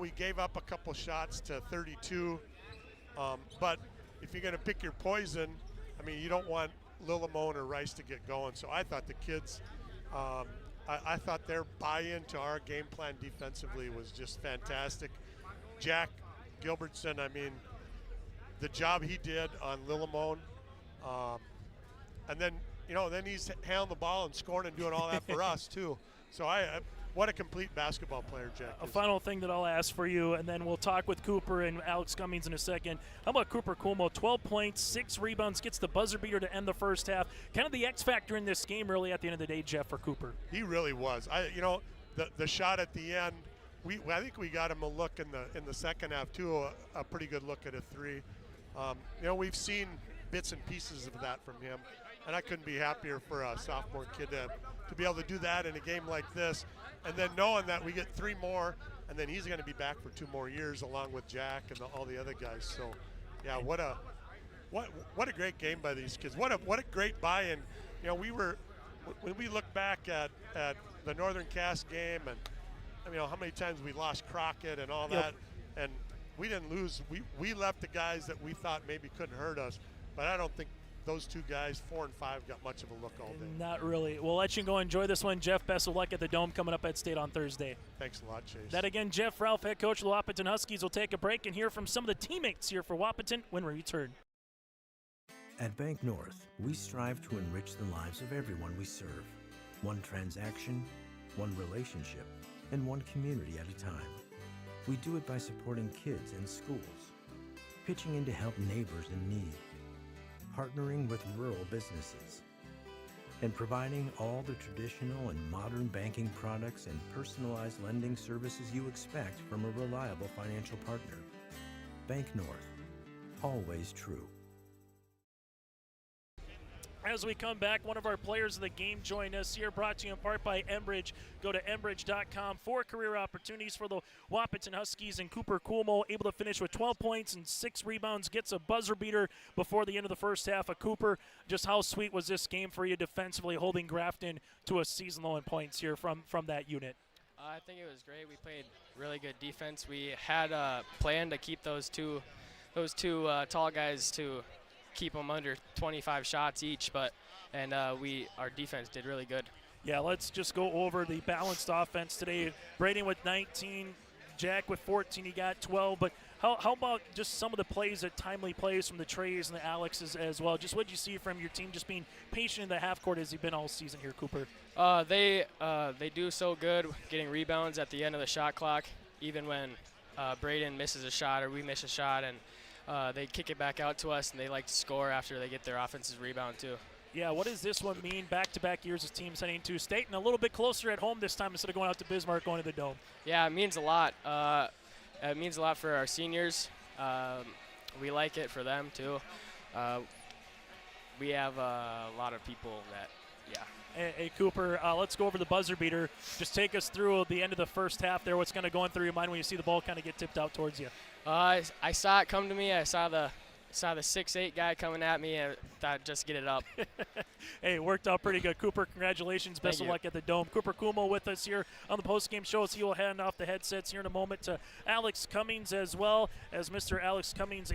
We gave up a couple shots to 32, but if you're going to pick your poison, I mean, you don't want Lillimon or Rice to get going. So I thought the kids, I thought their buy-in to our game plan defensively was just fantastic. Jack Gilbertson, I mean, the job he did on Lillimon, and then he's handling the ball and scoring and doing all that for us too. So what a complete basketball player Jack is. A final thing that I'll ask for you, and then we'll talk with Cooper and Alex Cummings in a second. How about Cooper Kuhlmo? 12 points, 6 rebounds, gets the buzzer beater to end the first half. Kind of the X factor in this game, really, at the end of the day, Jeff, for Cooper. He really was. The shot at the end, I think we got him a look in the second half too, a pretty good look at a 3. We've seen bits and pieces of that from him, and I couldn't be happier for a sophomore kid to be able to do that in a game like this. And then knowing that we get 3 more, and then he's going to be back for 2 more years along with Jack and all the other guys. So, yeah, what a great game by these kids. What a great buy-in. When we look back at the Northern Cass game, and how many times we lost Crockett and all that, and we didn't lose. We left the guys that we thought maybe couldn't hurt us, but I don't think those 2 guys, 4 and 5, got much of a look all day. Not really. We'll let you go enjoy this one, Jeff. Best of luck at the Dome coming up at State on Thursday. Thanks a lot, Chase. That again, Jeff Ralph, head coach of the Wahpeton Huskies. Will take a break and hear from some of the teammates here for Wahpeton when we return. At Bank North, we strive to enrich the lives of everyone we serve. One transaction, one relationship, and one community at a time. We do it by supporting kids and schools, pitching in to help neighbors in need, partnering with rural businesses, and providing all the traditional and modern banking products and personalized lending services you expect from a reliable financial partner. Bank North, always true. As we come back, one of our players of the game join us here, brought to you in part by Enbridge. Go to Enbridge.com for career opportunities for the Wahpeton Huskies, and Cooper Kuhlmo able to finish with 12 points and 6 rebounds, gets a buzzer beater before the end of the first half. Cooper, just how sweet was this game for you defensively, holding Grafton to a season low in points here from that unit? I think it was great. We played really good defense. We had a plan to keep those two tall guys to keep them under 25 shots each, but our defense did really good. Yeah, let's just go over the balanced offense today. Braden with 19, Jack with 14, he got 12, but how about just some of the plays, the timely plays from the Treys and the Alexes as well? Just what did you see from your team just being patient in the half court as you've been all season here, Cooper? They do so good getting rebounds at the end of the shot clock, even when Braden misses a shot or we miss a shot, and they kick it back out to us, and they like to score after they get their offensive rebound too. Yeah, what does this one mean back-to-back years as teams heading to state and a little bit closer at home this time instead of going out to Bismarck, going to the Dome? Yeah, it means a lot. It means a lot for our seniors. We like it for them too. We have a lot of people that, yeah. Hey, Cooper, let's go over the buzzer beater. Just take us through the end of the first half there. What's kind of going through your mind when you see the ball kind of get tipped out towards you? I saw it come to me. I saw the 6'8" guy coming at me, and thought just get it up. Hey, it worked out pretty good. Cooper, congratulations. Best of luck at the Dome. Cooper Kuhlmo with us here on the postgame show as he will hand off the headsets here in a moment to Alex Cummings, as well as Mr. Alex Cummings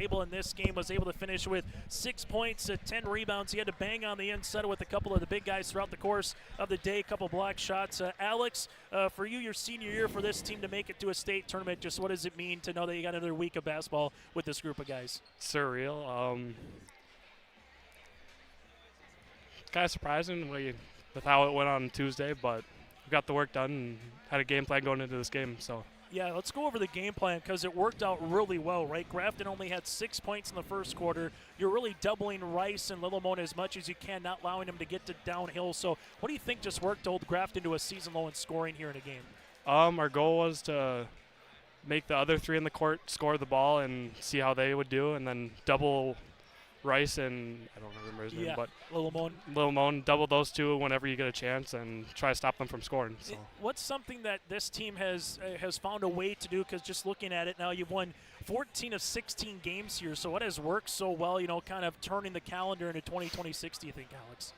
was able to finish with 6 points, 10 rebounds. He had to bang on the inside with a couple of the big guys throughout the course of the day, a couple block shots. Alex, for you, your senior year, for this team to make it to a state tournament, just what does it mean to know that you got another week of basketball with this group of guys? Surreal. Kind of surprising with how it went on Tuesday, but we got the work done and had a game plan going into this game. So yeah, let's go over the game plan because it worked out really well, right? Grafton only had 6 points in the first quarter. You're really doubling Rice and Littlemore as much as you can, not allowing them to get to downhill. So what do you think just worked to hold Grafton to a season low in scoring here in a game? Our goal was to make the other three in the court score the ball and see how they would do, and then double Rice and I don't remember his name, but Littlemore, double those two whenever you get a chance and try to stop them from scoring. So what's something that this team has found a way to do? Because just looking at it now, you've won 14 of 16 games here. So what has worked so well, kind of turning the calendar into 2026, do you think, Alex?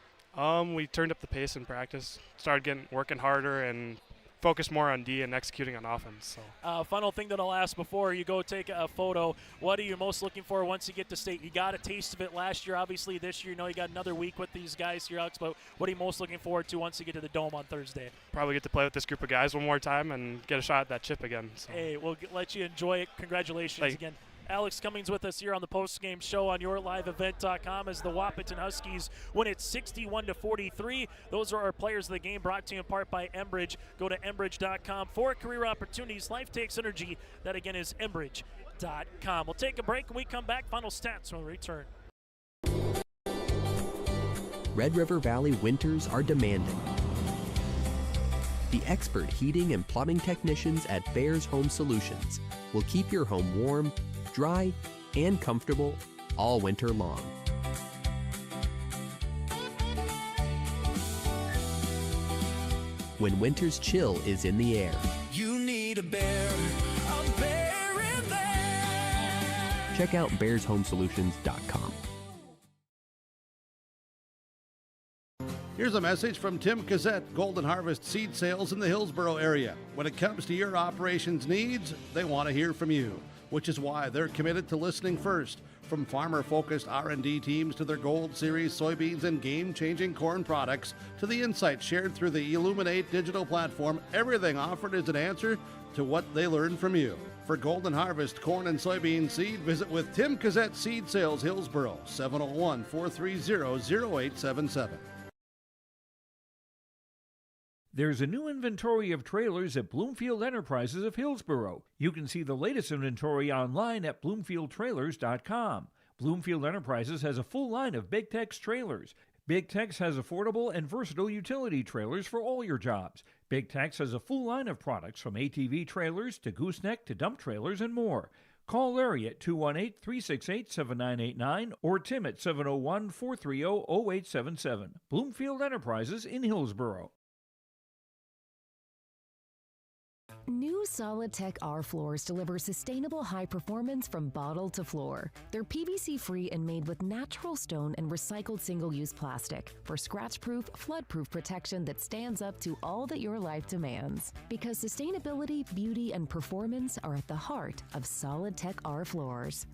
We turned up the pace in practice, started working harder, and focus more on D and executing on offense. So. Final thing that I'll ask before you go take a photo, what are you most looking for once you get to state? You got a taste of it last year, obviously this year, you got another week with these guys here, Alex, but what are you most looking forward to once you get to the Dome on Thursday? Probably get to play with this group of guys one more time and get a shot at that chip again. So. Hey, we'll let you enjoy it. Congratulations again. Alex Cummings with us here on the postgame show on yourliveevent.com as the Wahpeton Huskies win it 61-43. Those are our players of the game, brought to you in part by Enbridge. Go to Enbridge.com for career opportunities. Life takes energy. That again is Enbridge.com. We'll take a break and we come back. Final stats when we return. Red River Valley winters are demanding. The expert heating and plumbing technicians at Bears Home Solutions will keep your home warm, dry, and comfortable all winter long. When winter's chill is in the air, you need a Bear in there. Check out bearshomesolutions.com. Here's a message from Tim Cassette, Golden Harvest Seed Sales in the Hillsboro area. When it comes to your operations needs, they want to hear from you, which is why they're committed to listening first. From farmer-focused R&D teams to their Gold Series soybeans and game-changing corn products to the insights shared through the Illuminate digital platform, everything offered is an answer to what they learned from you. For Golden Harvest corn and soybean seed, visit with Tim Cassette Seed Sales Hillsboro, 701-430-0877. There's a new inventory of trailers at Bloomfield Enterprises of Hillsboro. You can see the latest inventory online at bloomfieldtrailers.com. Bloomfield Enterprises has a full line of Big Tex trailers. Big Tex has affordable and versatile utility trailers for all your jobs. Big Tex has a full line of products from ATV trailers to gooseneck to dump trailers and more. Call Larry at 218-368-7989 or Tim at 701-430-0877. Bloomfield Enterprises in Hillsboro. New Solid-Tech R floors deliver sustainable high performance from bottle to floor. They're PVC-free and made with natural stone and recycled single-use plastic for scratch-proof, flood-proof protection that stands up to all that your life demands. Because sustainability, beauty, and performance are at the heart of Solid-Tech R floors.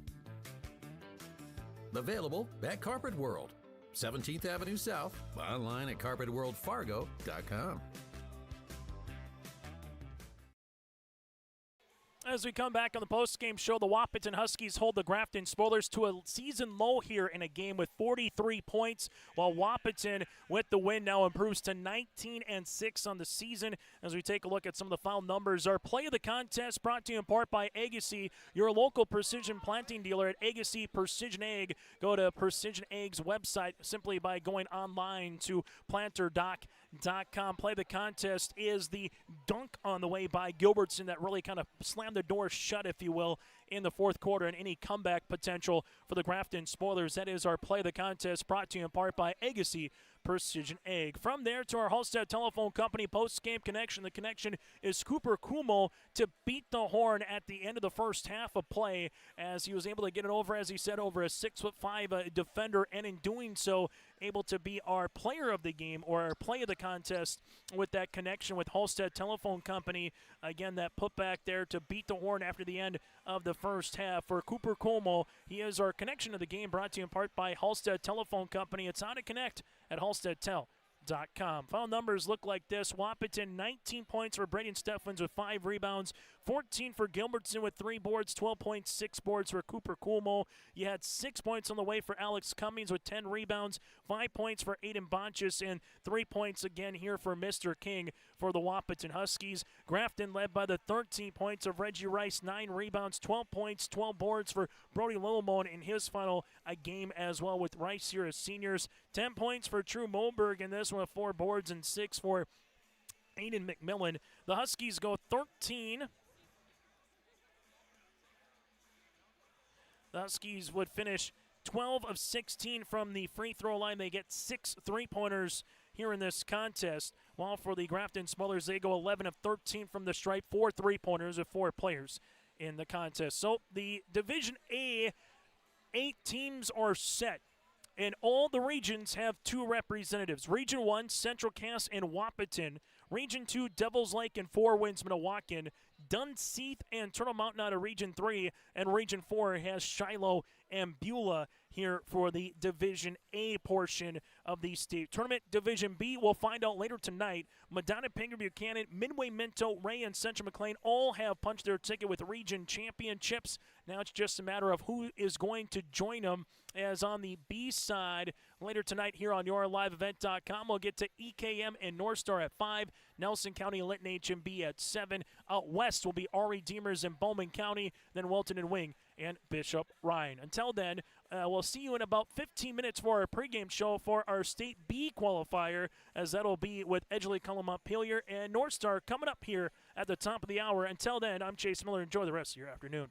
Available at Carpet World, 17th Avenue South, online at carpetworldfargo.com. As we come back on the postgame show, the Wahpeton Huskies hold the Grafton Spoilers to a season low here in a game with 43 points, while Wahpeton, with the win, now improves to 19-6 on the season. As we take a look at some of the final numbers, our play of the contest brought to you in part by Agassi, your local precision planting dealer at Agassi Precision Ag. Go to Precision Ag's website simply by going online to planterdoc.com. Play the contest is the dunk on the way by Gilbertson that really kind of slammed the door shut, if you will, in the fourth quarter, and any comeback potential for the Grafton Spoilers. That is our play of the contest, brought to you in part by Agassi Precision Ag. From there to our Halstead Telephone Company post-game connection. The connection is Cooper Kumo to beat the horn at the end of the first half of play, as he was able to get it over, as he said, over a 6'5" defender, and in doing so, able to be our player of the game, or our play of the contest, with that connection with Halstead Telephone Company. Again, that putback there to beat the horn after the end of the first half. For Cooper Como, he is our connection of the game, brought to you in part by Halstead Telephone Company. It's how to connect at halsteadtel.com. Final numbers look like this. Wahpeton, 19 points for Braden Steffens with 5 rebounds, 14 for Gilbertson with 3 boards, 12.6 boards for Cooper Kuhlmo. You had 6 points on the way for Alex Cummings with 10 rebounds, 5 points for Aiden Bonchis, and 3 points again here for Mr. King for the Wahpeton Huskies. Grafton led by the 13 points of Reggie Rice, 9 rebounds, 12 points, 12 boards for Brody Lillemone in his final game as well, with Rice here as seniors. 10 points for True Moberg in this one with 4 boards, and 6 for Aiden McMillan. The Huskies go 13. The Huskies would finish 12 of 16 from the free throw line. They get 6 3-pointers here in this contest, while for the Grafton Spoilers, they go 11 of 13 from the stripe, 4 3-pointers with 4 players in the contest. So the Division A, 8 teams are set, and all the regions have 2 representatives. Region 1, Central Cass and Wahpeton. Region 2, Devils Lake and 4 Winds Minnewacan. Dunseith and Turtle Mountain out of Region 3, and Region 4 has Shiloh and Beulah here for the Division A portion of the state tournament. Division B, we'll find out later tonight. Medina, Pinger, Buchanan, Midway, Minto, Ray, and Central McLean all have punched their ticket with region championships. Now it's just a matter of who is going to join them, as on the B side, later tonight here on YourLiveEvent.com, we'll get to EKM and North Star at 5, Nelson County, Linton HMB at 7. Out west will be RE Deemers and Bowman County, then Wilton and Wing and Bishop Ryan. Until then, we'll see you in about 15 minutes for our pregame show for our State B qualifier, as that'll be with Edgeley, Cullum, Montpelier, and North Star coming up here at the top of the hour. Until then, I'm Chase Miller. Enjoy the rest of your afternoon.